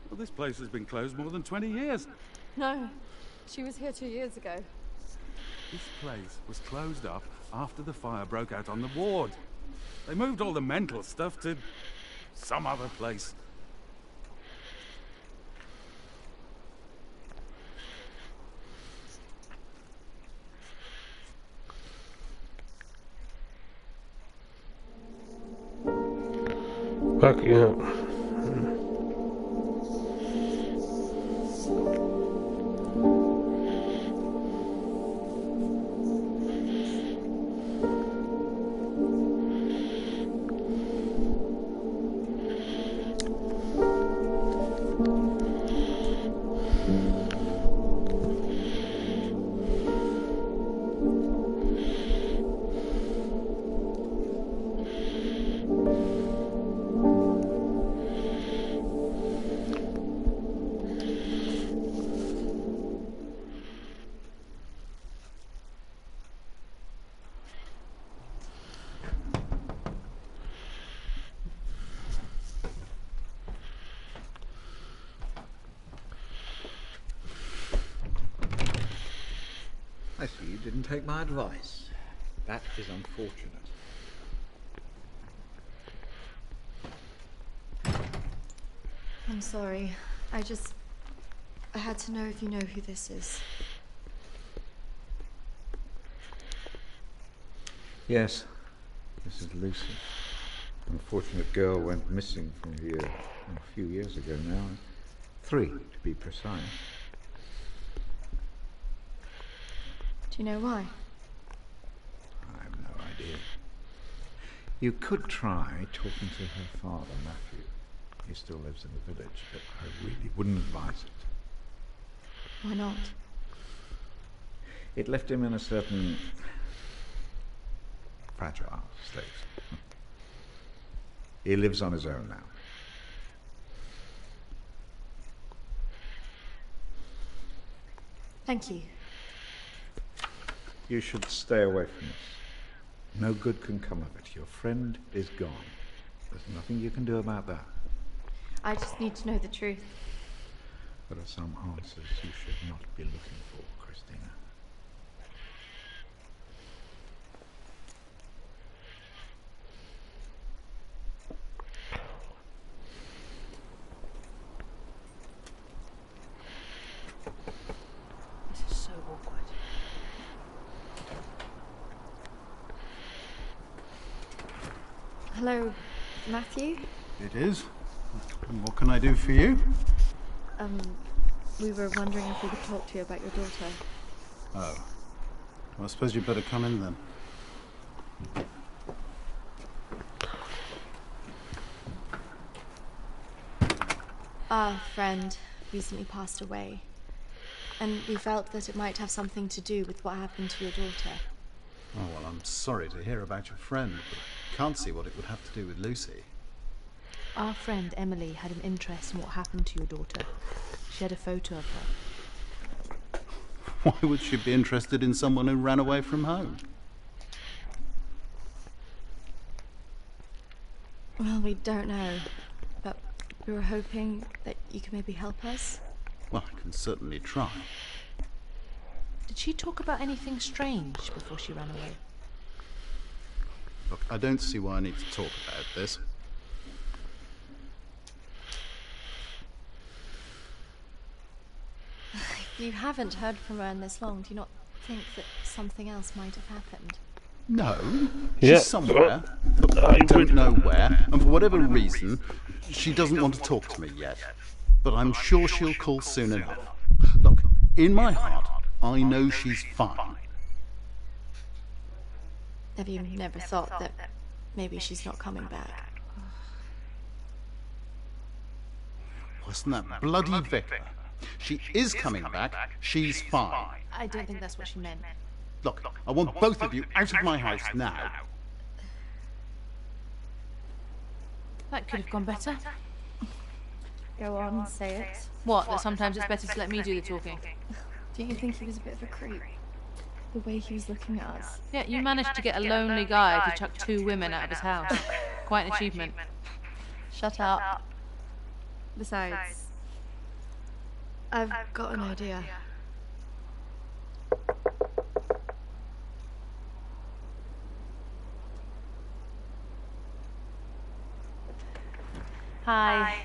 Speaker 12: Well, this place has been closed more than 20 years.
Speaker 9: No, she was here 2 years ago.
Speaker 12: This place was closed up after the fire broke out on the ward. They moved all the mental stuff to some other place.
Speaker 1: Backing up.
Speaker 8: I see you didn't take my advice. That is unfortunate.
Speaker 6: I'm sorry. I had to know if you know who this is.
Speaker 8: Yes, this is Lucy. An unfortunate girl went missing from here a few years ago now. 3, to be precise.
Speaker 6: Do you know why?
Speaker 8: I have no idea. You could try talking to her father, Matthew. He still lives in the village, but I really wouldn't advise it.
Speaker 6: Why not?
Speaker 8: It left him in a certain fragile state. He lives on his own now.
Speaker 6: Thank you.
Speaker 8: You should stay away from this. No good can come of it. Your friend is gone. There's nothing you can do about that.
Speaker 6: I just need to know the truth.
Speaker 8: There are some answers you should not be looking for, Christina.
Speaker 5: This is so awkward.
Speaker 6: Hello, Matthew?
Speaker 11: It is. And what can I do for you?
Speaker 6: We were wondering if we could talk to you about your daughter.
Speaker 11: Oh. Well, I suppose you'd better come in then.
Speaker 6: Our friend recently passed away, and we felt that it might have something to do with what happened to your daughter.
Speaker 13: Oh, well, I'm sorry to hear about your friend, but I can't see what it would have to do with Lucy.
Speaker 7: Our friend Emily had an interest in what happened to your daughter. She had a photo of her.
Speaker 13: Why would she be interested in someone who ran away from home?
Speaker 6: Well, we don't know, but we were hoping that you could maybe help us.
Speaker 13: Well, I can certainly try.
Speaker 7: Did she talk about anything strange before she ran away?
Speaker 13: Look, I don't see why I need to talk about this.
Speaker 6: If you haven't heard from her in this long, do you not think that something else might have happened?
Speaker 13: No,
Speaker 1: Yeah.
Speaker 13: she's somewhere, but I don't know where, and for whatever reason, she doesn't want to talk to me yet. But I'm sure she'll call soon enough. Look, in my heart, I know she's fine.
Speaker 6: Have you never thought that maybe she's not coming back?
Speaker 13: Wasn't that bloody vicar? She is coming back, she's fine.
Speaker 7: I don't think that's what she meant.
Speaker 13: Look, I want both of you out of my house now.
Speaker 7: That could have gone better.
Speaker 6: Go on, say it.
Speaker 7: What, that sometimes it's better to let me do the talking?
Speaker 6: Do you think he was a bit of a creep? The way he was looking at us.
Speaker 7: Yeah, you managed to get a lonely guy to chuck 2 women out of his house. Quite an achievement.
Speaker 6: Shut up. Besides, I've got an idea.
Speaker 7: Hi.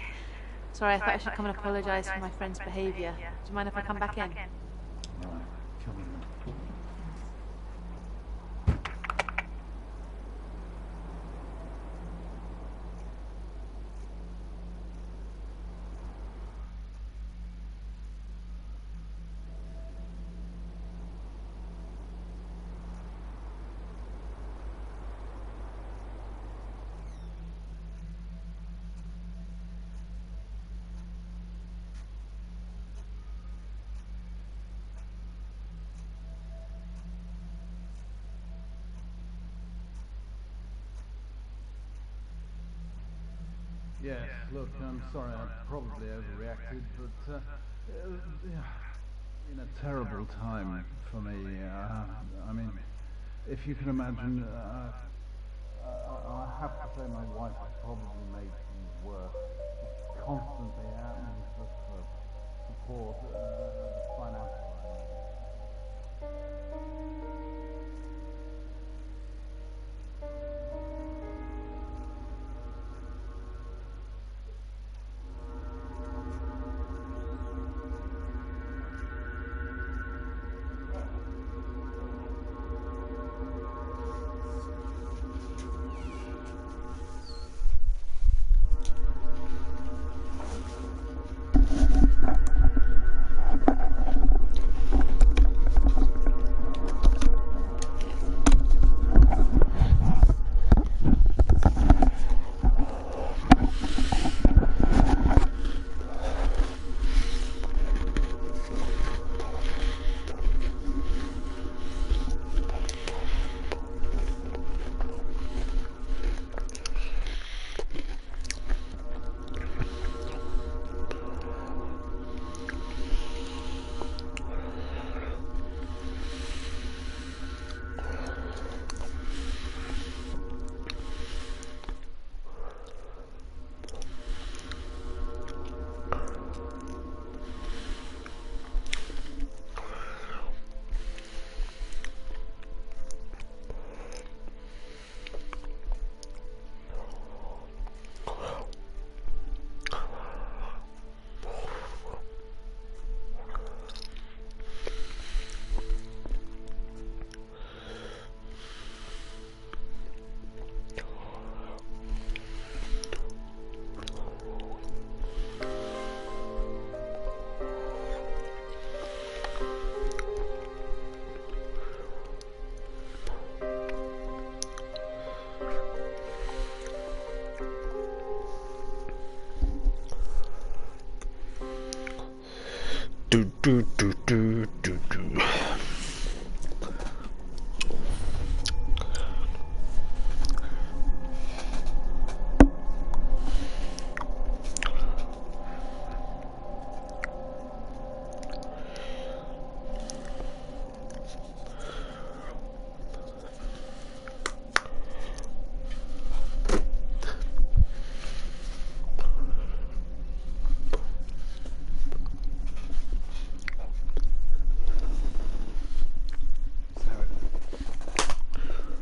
Speaker 7: Sorry, I thought I should come and apologise for my friend's behaviour. Do you mind if I come back in?
Speaker 13: Come in.
Speaker 10: Yes, look, I'm sorry, I probably overreacted, but in a terrible time for me. I mean, if you can imagine, I have to say my wife has probably made things worse. Just constantly at me for support, financial.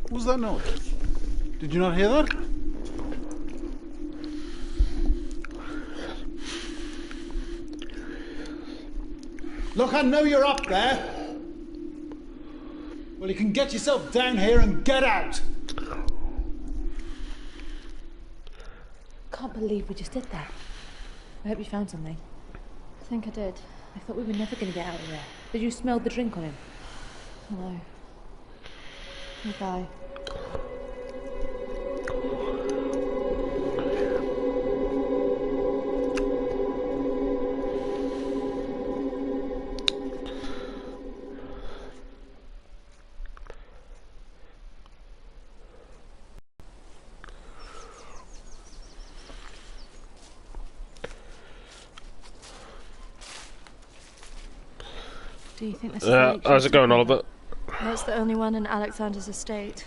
Speaker 13: What was that noise? Did you not hear that? Look, I know you're up there. Well, you can get yourself down here and get out.
Speaker 2: Can't believe we just did that. I hope you found something.
Speaker 6: I think I did.
Speaker 2: I thought we were never going to get out of there. Did you smell the drink on him?
Speaker 6: No. The guy.
Speaker 2: Do you think this is
Speaker 1: how's it going, Oliver?
Speaker 6: That's the only one in Alexander's estate.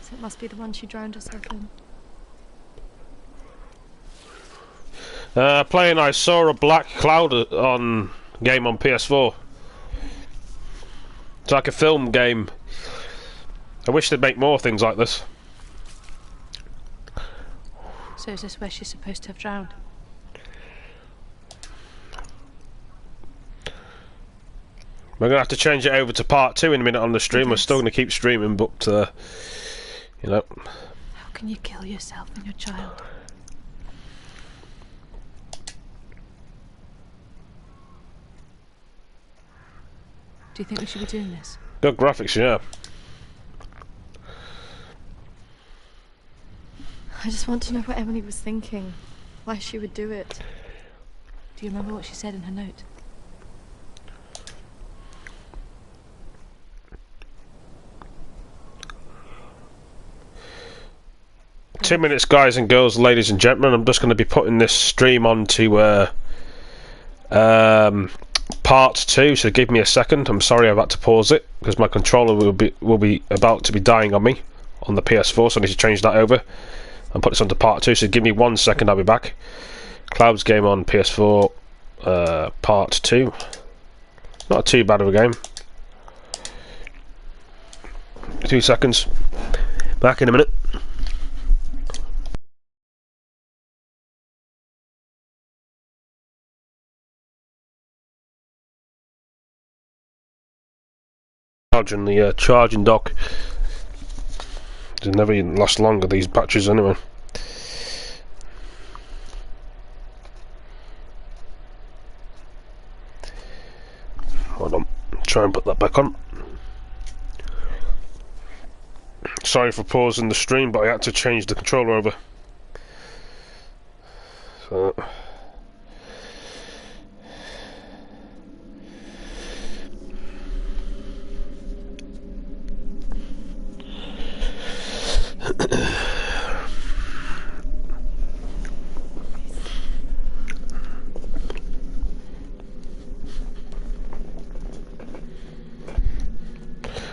Speaker 6: So it must be the one she drowned herself in.
Speaker 1: Playing I saw a black cloud on game on PS4. It's like a film game. I wish they'd make more things like this.
Speaker 2: So is this where she's supposed to have drowned?
Speaker 1: We're going to have to change it over to part 2 in a minute on the stream. We're still going to keep streaming, but, you know.
Speaker 2: How can you kill yourself and your child? Do you think we should be doing this?
Speaker 1: Good graphics, yeah.
Speaker 6: I just want to know what Emily was thinking. Why she would do it.
Speaker 2: Do you remember what she said in her note?
Speaker 1: Two minutes, guys and girls, ladies and gentlemen. I'm just going to be putting this stream onto part 2, so give me a second. I'm sorry I've had to pause it because my controller will be about to be dying on me on the PS4, so I need to change that over and put this onto part 2. So give me 1 second, I'll be back. Clouds game on PS4, part 2. Not too bad of a game. 2 seconds. Back in a minute. Charging the charging dock. They never even last longer, these batteries, anyway. Hold on, try and put that back on. Sorry for pausing the stream, but I had to change the controller over. So.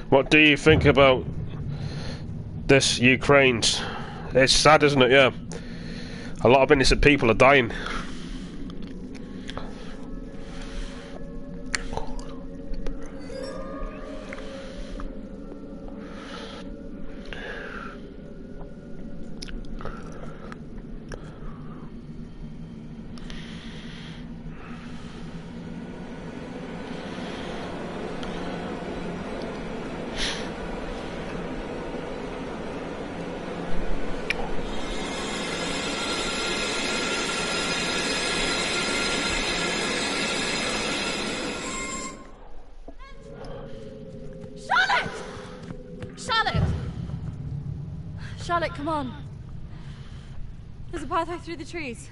Speaker 1: What do you think about this Ukraine? It's sad, isn't it? Yeah. A lot of innocent people are dying.
Speaker 6: Charlotte, come on. There's a pathway through the trees.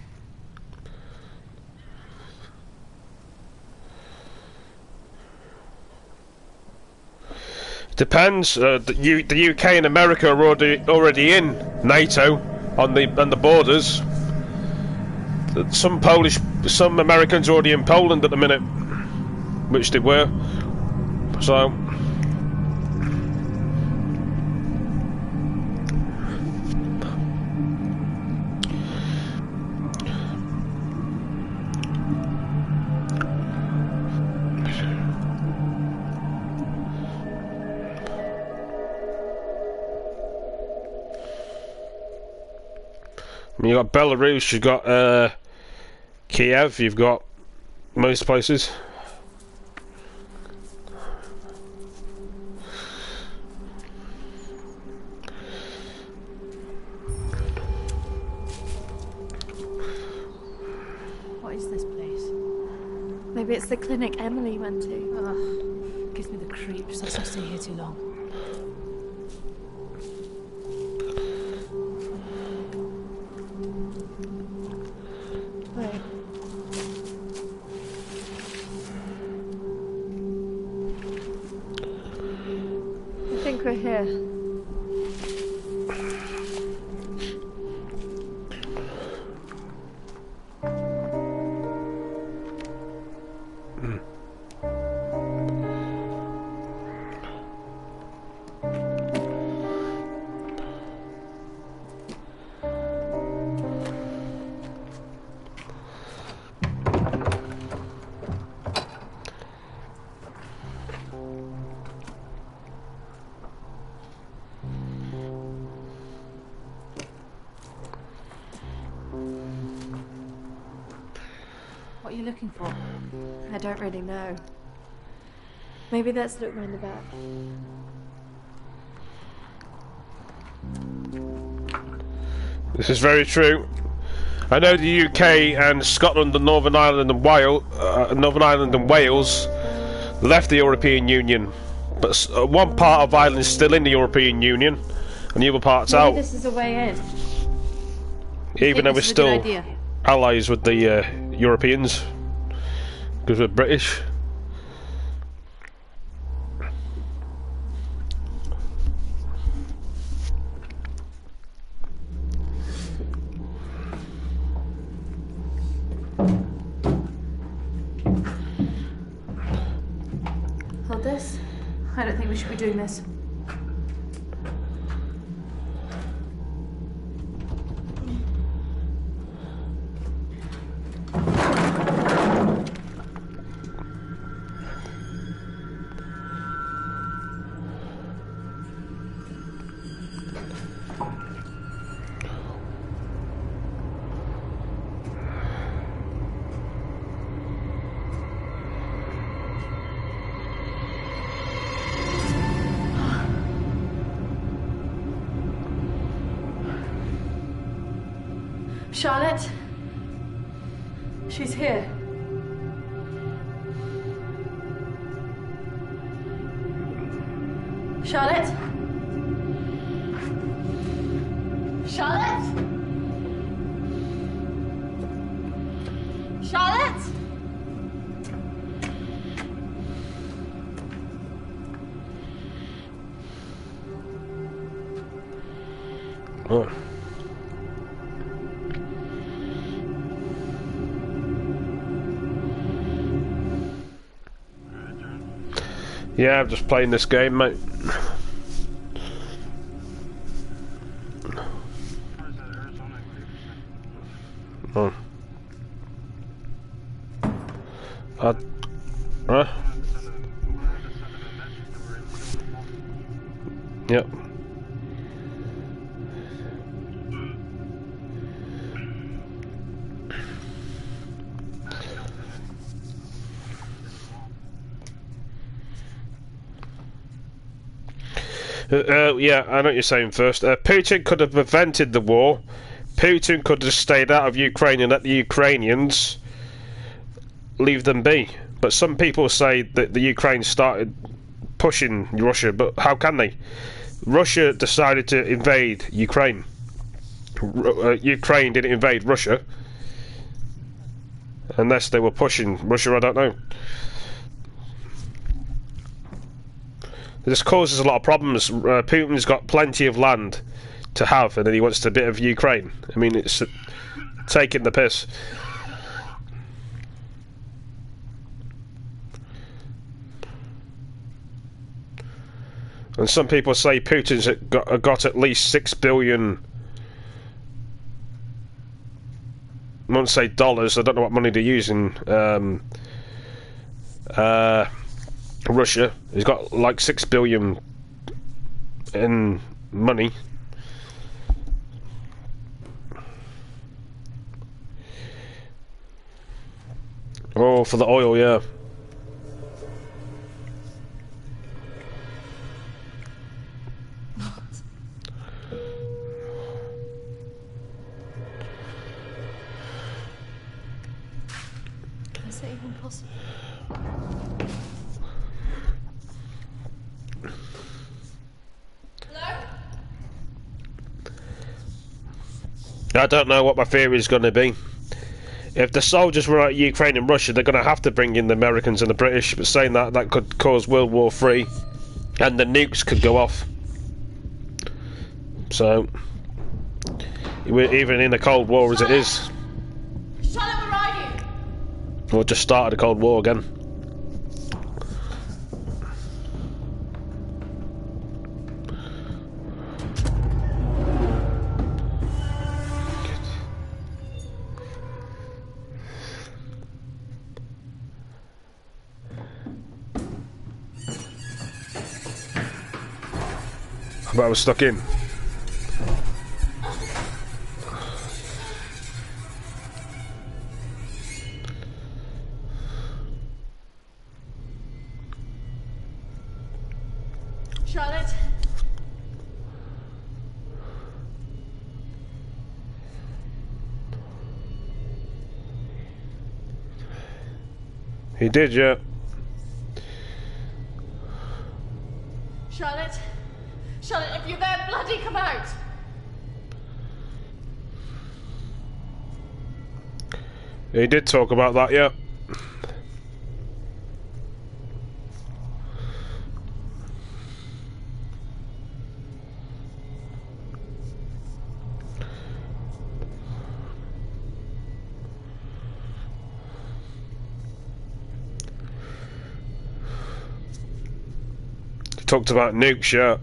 Speaker 1: Depends. The UK and America are already in NATO on the borders. Some Americans are already in Poland at the minute, which they were. So. You got Belarus, you've got Kiev, you've got most places.
Speaker 6: What is this place? Maybe it's the clinic Emily went to.
Speaker 7: Ugh, gives me the creeps. Let's not stay here too long.
Speaker 6: Wait. I think we're here.
Speaker 7: What are you looking for?
Speaker 6: I don't really know. Maybe let's look round the back.
Speaker 1: This is very true. I know the UK and Scotland and Northern Ireland and Wales left the European Union, but one part of Ireland is still in the European Union, and the other part's out.
Speaker 6: Maybe this is a way in.
Speaker 1: Even though we're still allies with the Europeans, because we're British.
Speaker 6: Hold this. I don't think we should be doing this. Charlotte? She's here. Charlotte? Charlotte? Charlotte?
Speaker 1: Oh. Yeah, I'm just playing this game, mate. Oh. Huh? Yep. Yeah, I know what you're saying first. Putin could have prevented the war. Putin could have stayed out of Ukraine and let the Ukrainians leave them be. But some people say that the Ukraine started pushing Russia, but how can they? Russia decided to invade Ukraine. Ukraine didn't invade Russia. Unless they were pushing Russia, I don't know. This causes a lot of problems. Putin's got plenty of land to have, and then he wants a bit of Ukraine. I mean, it's taking the piss. And some people say Putin's got at least 6 billion. I won't say dollars. I don't know what money they're using. Russia. He's got like 6 billion in money. Oh, for the oil, yeah.
Speaker 7: Is that even possible?
Speaker 1: I don't know what my theory is going to be. If the soldiers were at Ukraine and Russia, they're going to have to bring in the Americans and the British, but saying that could cause World War III, and the nukes could go off. So, we're even in a Cold War as it is.
Speaker 9: Charlotte, where are you?
Speaker 1: We'll just started a Cold War again. But I was stuck in.
Speaker 9: Charlotte?
Speaker 1: He did, yeah.
Speaker 9: Charlotte? Charlotte, if you're there, bloody come out!
Speaker 1: He did talk about that, yeah. He talked about nukes, yeah.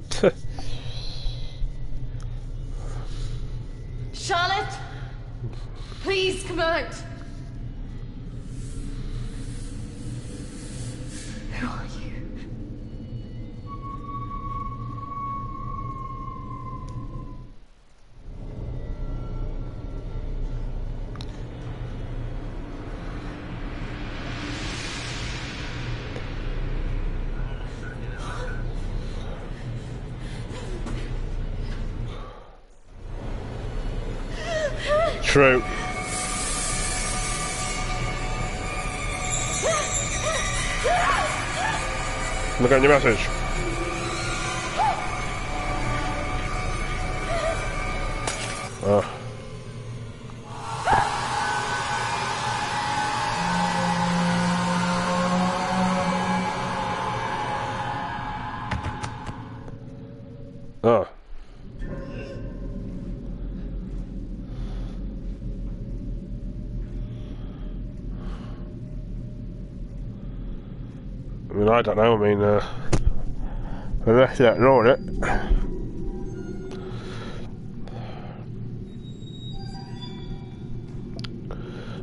Speaker 9: Charlotte! Please come out! Who are you?
Speaker 1: True. Look on your message. Oh. Oh. I mean, I don't know. I mean, unless they're ignoring it.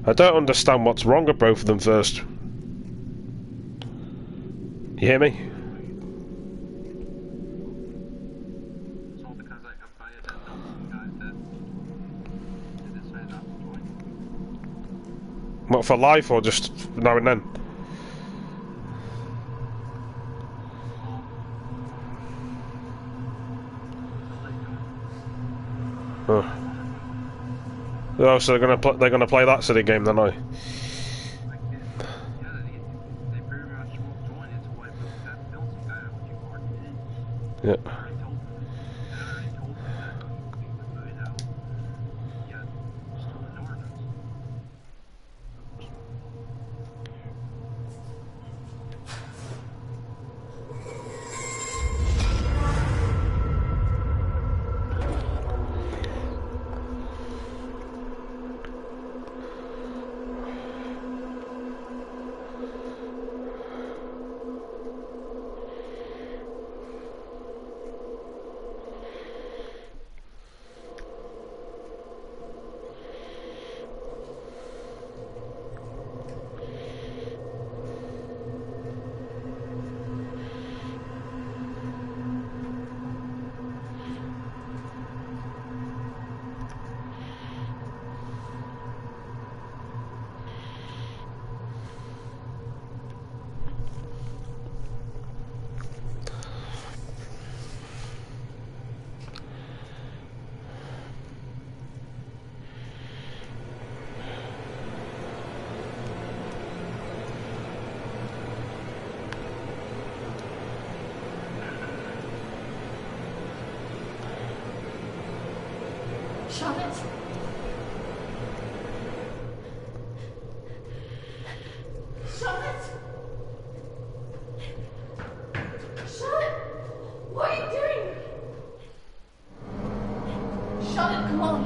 Speaker 1: I don't understand what's wrong with both of them first. You hear me?
Speaker 4: It's all because I invited that Nelson guy to decide not to join.
Speaker 1: What, for life or just now and then? Oh, so they're gonna play that silly game then, are they?
Speaker 4: They pretty much won't join it to wipe out that Nelson guy, which you already did.
Speaker 1: Yeah.
Speaker 4: I already told them that we would move it out. Yet, still ignoring us.
Speaker 9: Charlotte? Charlotte? Charlotte? What are you doing? Charlotte, come on.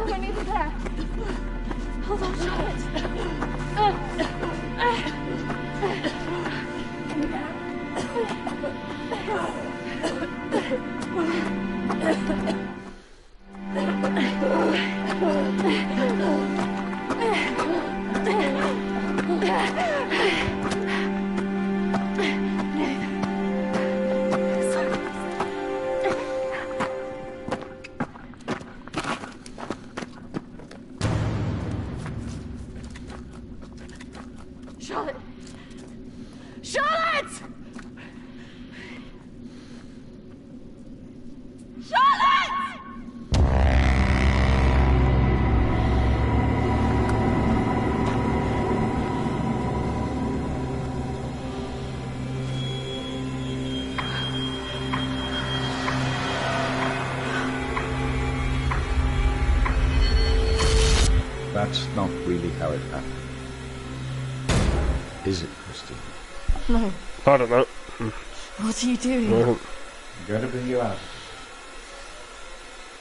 Speaker 9: I need the care. Hold on, Charlotte! Charlotte! Charlotte!
Speaker 8: That's not really how it happened. Is it, Christine?
Speaker 5: No.
Speaker 1: I don't know.
Speaker 5: What are you doing?
Speaker 8: I'm going to bring you out.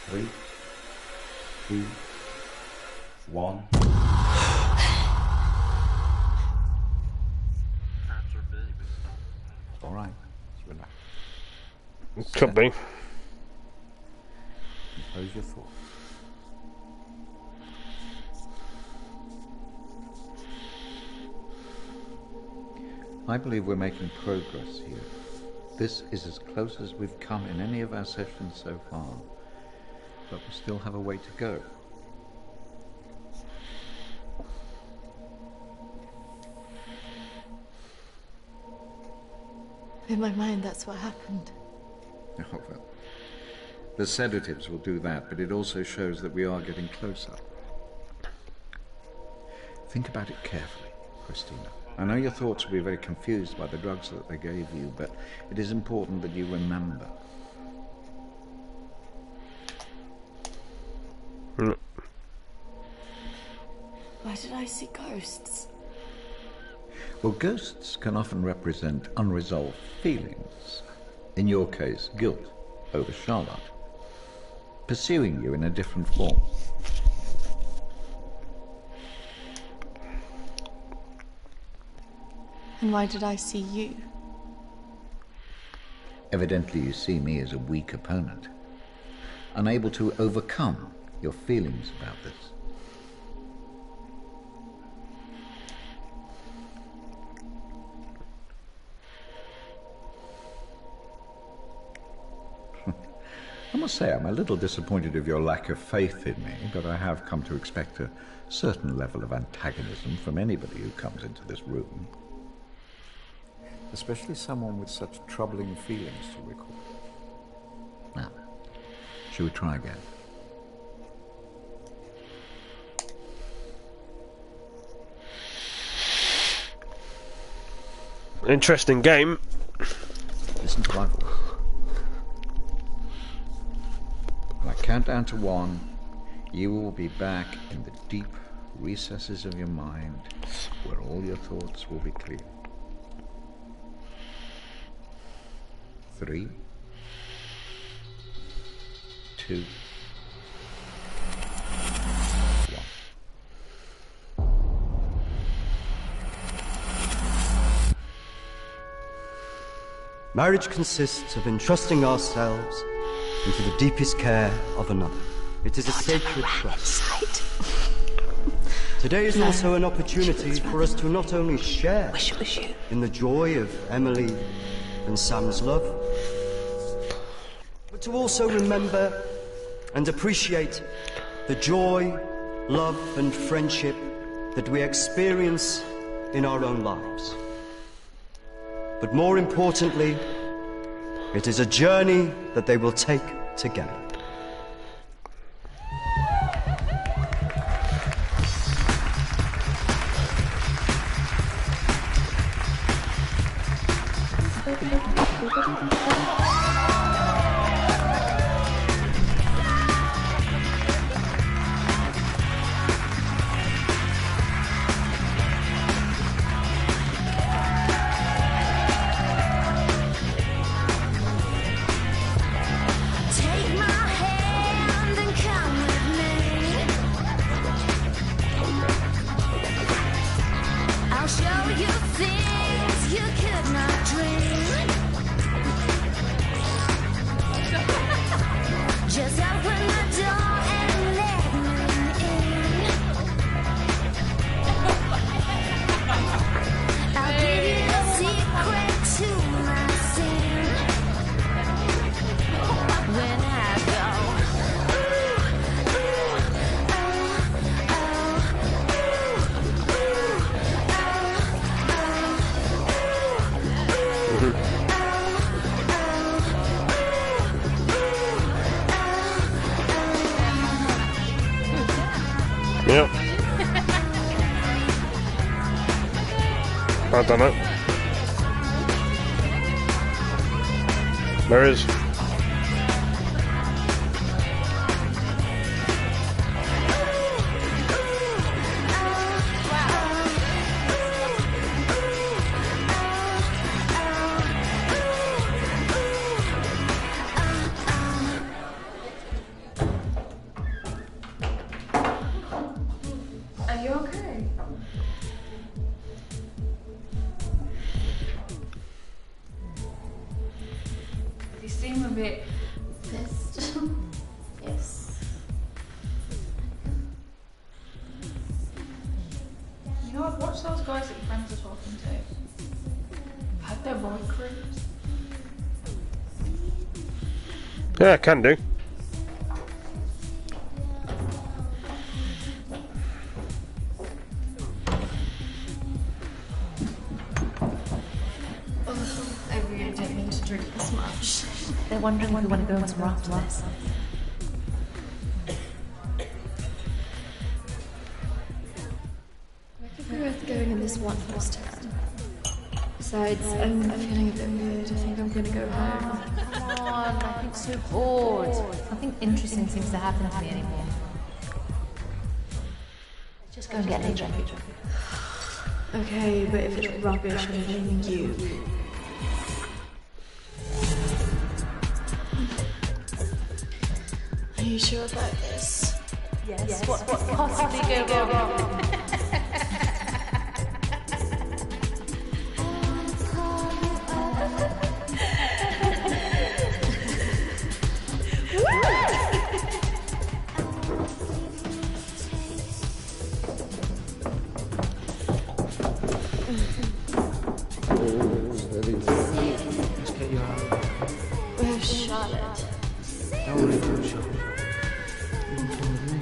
Speaker 8: 3, 2, 1. All right. Let's relax.
Speaker 1: Could be.
Speaker 8: Compose your thoughts. I believe we're making progress here. This is as close as we've come in any of our sessions so far, but we still have a way to go.
Speaker 5: In my mind, that's what happened.
Speaker 8: Oh, well. The sedatives will do that, but it also shows that we are getting closer. Think about it carefully, Christina. I know your thoughts will be very confused by the drugs that they gave you, but it is important that you remember.
Speaker 5: Why did I see ghosts?
Speaker 8: Well, ghosts can often represent unresolved feelings. In your case, guilt over Charlotte, pursuing you in a different form.
Speaker 5: And why did I see you?
Speaker 8: Evidently you see me as a weak opponent, unable to overcome your feelings about this. I must say, I'm a little disappointed of your lack of faith in me, but I have come to expect a certain level of antagonism from anybody who comes into this room. Especially someone with such troubling feelings to recall. Now, shall we try again?
Speaker 1: Interesting game.
Speaker 8: Listen to my voice. When I count down to 1, you will be back in the deep recesses of your mind, where all your thoughts will be clear. 3, 2, 1.
Speaker 3: Marriage consists of entrusting ourselves into the deepest care of another. It is a sacred trust. Today is also an opportunity for us to not only share in the joy of Emily and Sam's love, but to also remember and appreciate the joy, love and friendship that we experience in our own lives. But more importantly, it is a journey that they will take together.
Speaker 1: Yep. I don't know. There is.
Speaker 2: Are you okay? You seem a bit pissed. Yes. You know, I've watched those guys that your friends are talking to. I've had their road crews.
Speaker 1: Yeah, I can do.
Speaker 2: I really didn't mean to drink this much.
Speaker 7: They're wondering if we want to go somewhere after this.
Speaker 6: I think we're both going in this one first time. Besides, I'm feeling a bit weird. I think I'm gonna go home.
Speaker 7: Come on, I'm so bored. Nothing interesting seems to happen to me anymore. Just go and get a drink.
Speaker 6: Okay, but if it's rubbish, I'm blaming you. Are you sure about this?
Speaker 7: Yes. What could possibly go wrong?
Speaker 11: get you out of here.
Speaker 6: Where's Charlotte?
Speaker 11: Don't worry about Charlotte. You can come with me.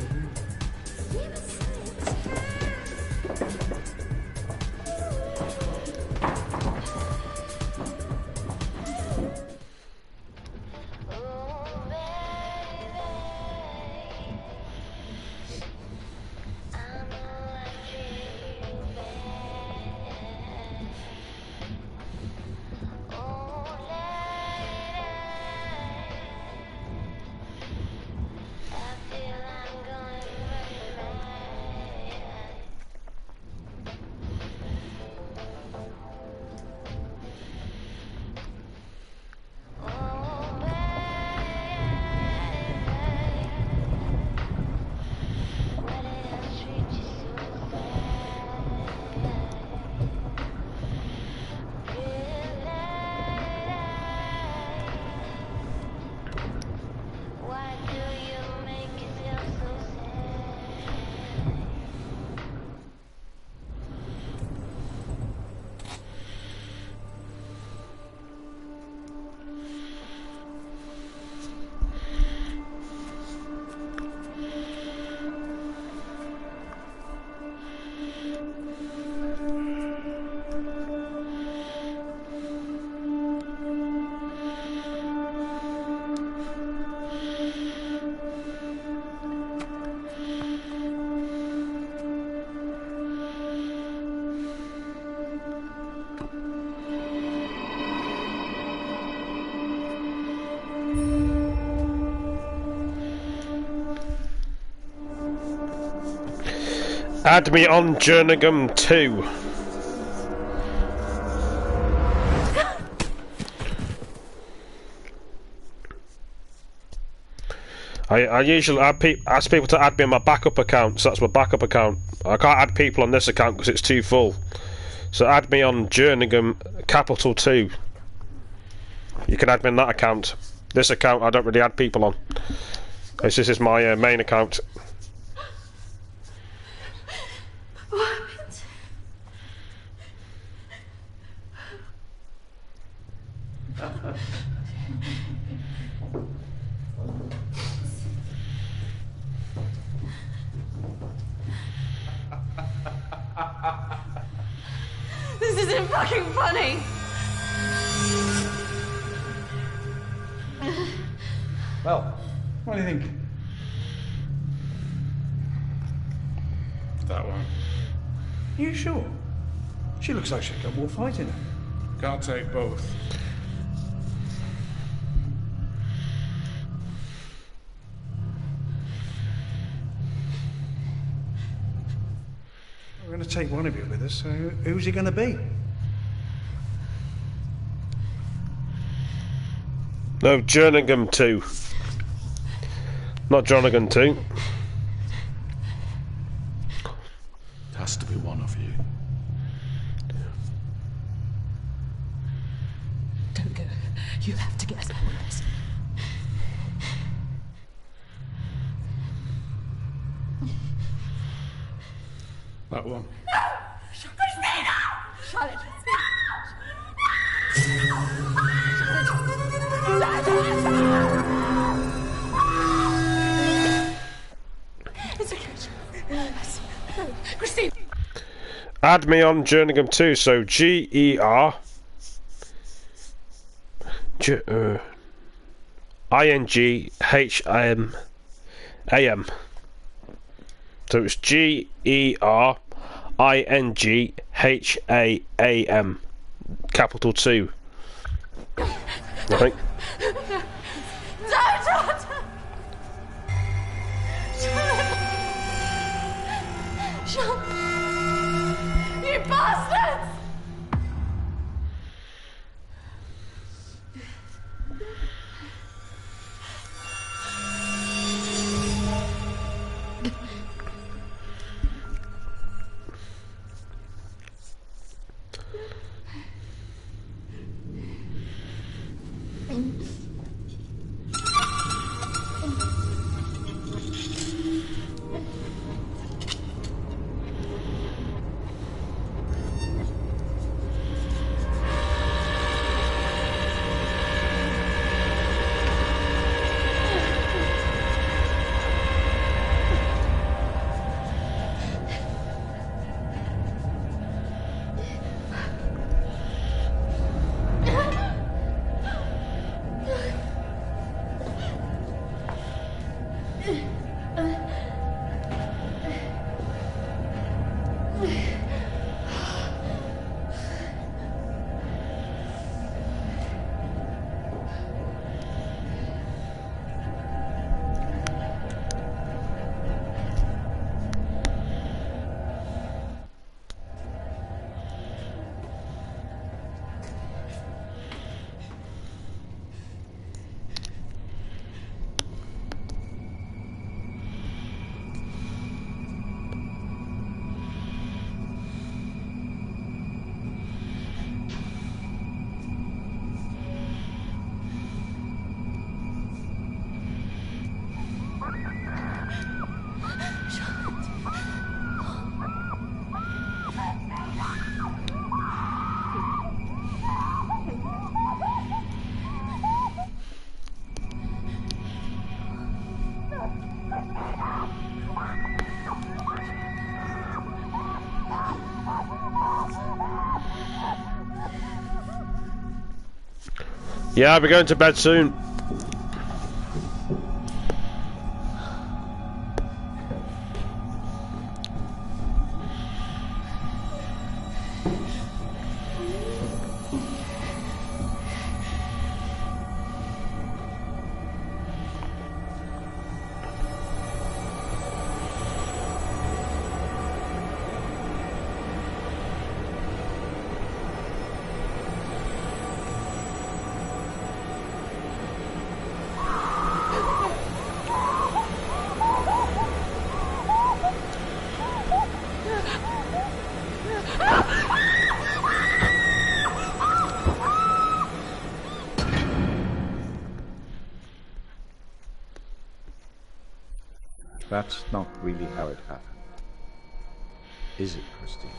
Speaker 1: Add me on Jerningham 2. I usually ask people to add me on my backup account, so that's my backup account. I can't add people on this account because it's too full. So add me on Jerningham capital 2. You can add me on that account. This account I don't really add people on. This is my main account.
Speaker 9: This isn't fucking funny.
Speaker 14: Well, what do you think?
Speaker 12: That one.
Speaker 14: You sure? She looks like she's got more fight in her.
Speaker 12: Can't take both.
Speaker 14: We're going to take one of you with us, so who's he going to be?
Speaker 1: No, Jerningham 2. Not Jerningham 2.
Speaker 12: It has to be one of you.
Speaker 5: Don't go. You have to get us out of this.
Speaker 12: That one.
Speaker 9: Charlotte. It's okay. Christine.
Speaker 1: Add me on Jerningham 2, so G-E-R I-N-G-H-A-M. So it's G-E-R-I-N-G-H-A-A-M. Capital 2. I think.
Speaker 9: Don't! Charlotte! You bastards!
Speaker 1: Yeah, I'll be going to bed soon.
Speaker 8: That's not really how it happened. Is it, Christine?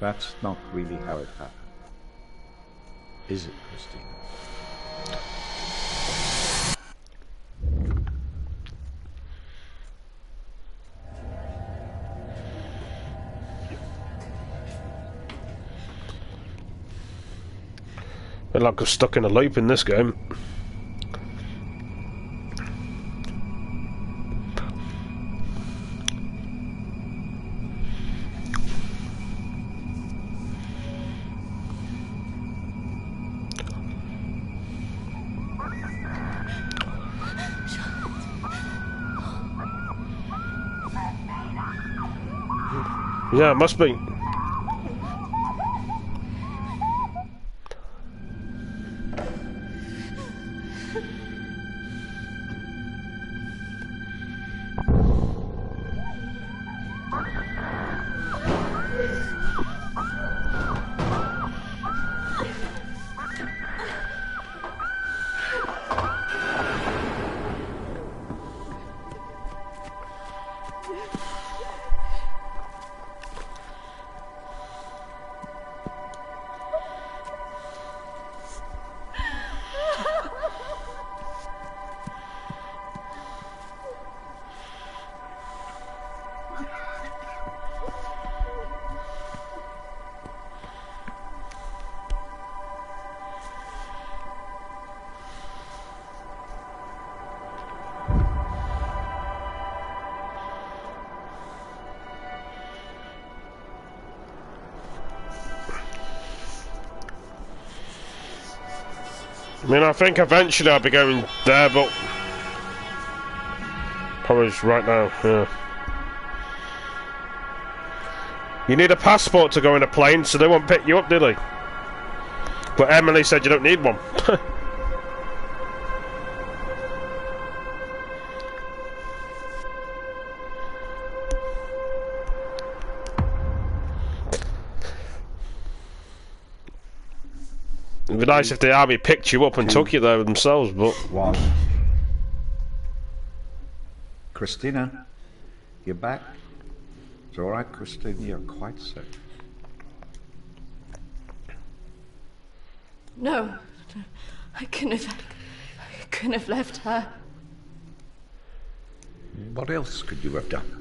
Speaker 8: That's not really how it happened. Is it, Christine?
Speaker 1: I feel like I'm stuck in a loop in this game. Yeah, it must be. I mean, I think eventually I'll be going there, but probably just right now, yeah. You need a passport to go in a plane, so they won't pick you up, do they? But Emily said you don't need one. It'd be nice if the army picked you up and took you there themselves, but...
Speaker 8: 1. Christina, you're back? It's all right, Christina, you're quite safe.
Speaker 5: No, I couldn't have left her.
Speaker 8: What else could you have done?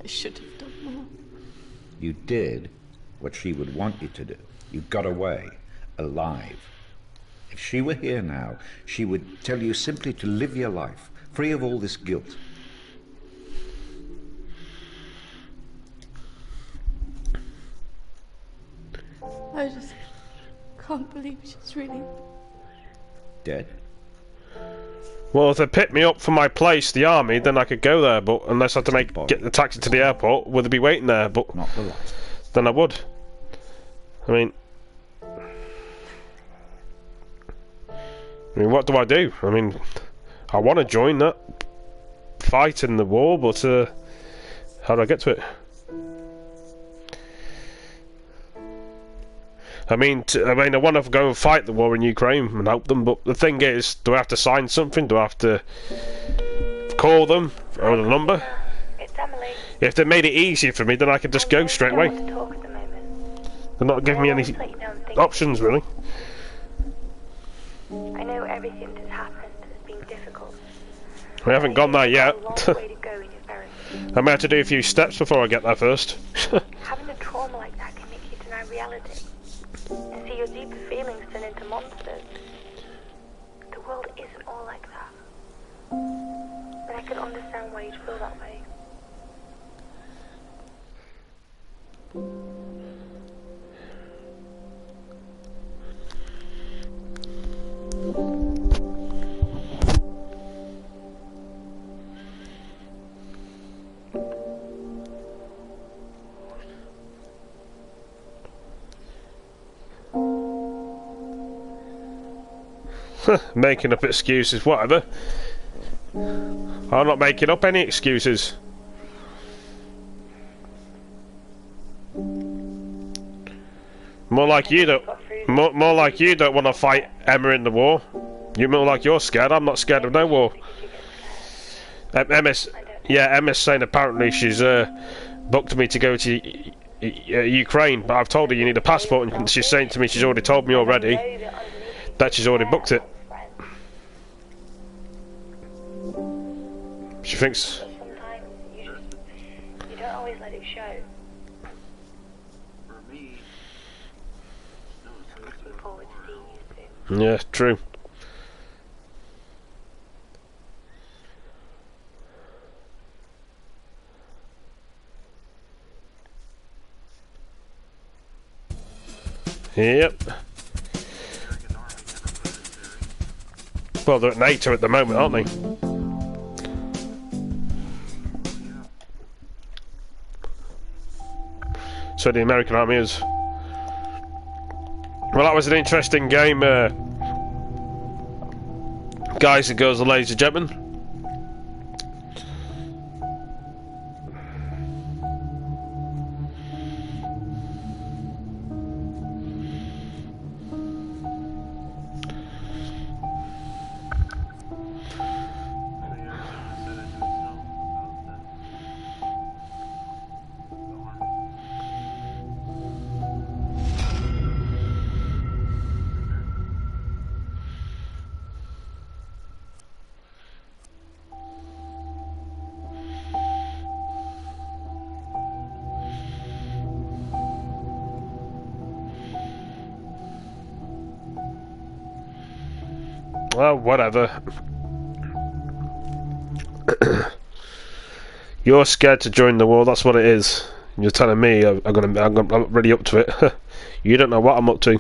Speaker 5: I should have done more.
Speaker 8: You did what she would want you to do. You got away, alive. If she were here now, she would tell you simply to live your life, free of all this guilt.
Speaker 5: I just can't believe she's really
Speaker 8: Dead?
Speaker 1: Well, if they picked me up from my place, the army, then I could go there, but unless I had to get the taxi to the airport, would they be waiting there? But
Speaker 8: not the last.
Speaker 1: Then I would. I mean, what do I do? I mean, I want to join that fight in the war, but how do I get to it? I mean, I want to go and fight the war in Ukraine and help them, but the thing is, do I have to sign something? Do I have to call them or the number?
Speaker 15: It's Emily.
Speaker 1: If they made it easier for me, then I could just go straight away. They're not giving me any options, really.
Speaker 15: I know everything that's happened has been difficult.
Speaker 1: We haven't gone there yet. I may have to do a few steps before I get there first.
Speaker 15: Having a trauma like that can make you deny reality and see your deeper feelings turn into monsters. The world isn't all like that. But I can understand why you'd feel that way.
Speaker 1: Making up excuses, whatever. I'm not making up any excuses. More like you don't want to fight Emma in the war. You're more like you're scared. I'm not scared of no war. Emma's saying apparently she's booked me to go to Ukraine, but I've told her you need a passport, and she's saying to me she's already told me already that she's already booked it. She thinks.
Speaker 15: Sometimes you don't always let it show.
Speaker 4: For me,
Speaker 15: Looking forward to seeing you soon.
Speaker 1: Yeah, true. Yep. Well, they're at NATO at the moment, aren't they? So the American army is. Well, that was an interesting game, guys and girls and ladies and gentlemen. Well, whatever. You're scared to join the war, that's what it is. You're telling me I'm really up to it. You don't know what I'm up to.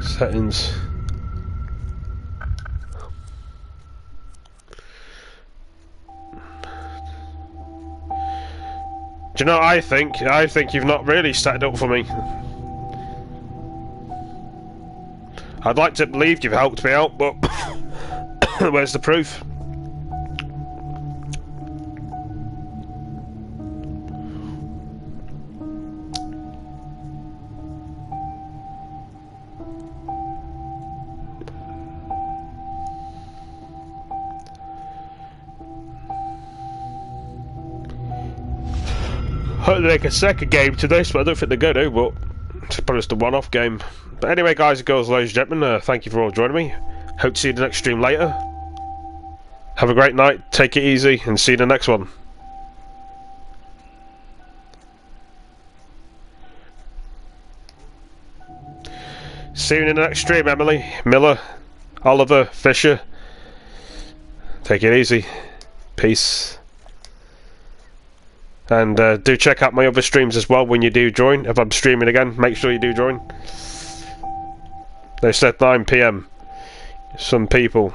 Speaker 1: Settings. Do you know what I think? I think you've not really set it up for me. I'd like to believe you've helped me out, but where's the proof? Hope they make a second game to this, but I don't think they're going to, but it's probably just a one-off game. But anyway, guys and girls, ladies and gentlemen, thank you for all joining me. Hope to see you in the next stream later. Have a great night, take it easy, and see you in the next one. See you in the next stream, Emily, Miller, Oliver, Fisher. Take it easy. Peace. And do check out my other streams as well when you do join. If I'm streaming again, make sure you do join. They said 9 PM. Some people.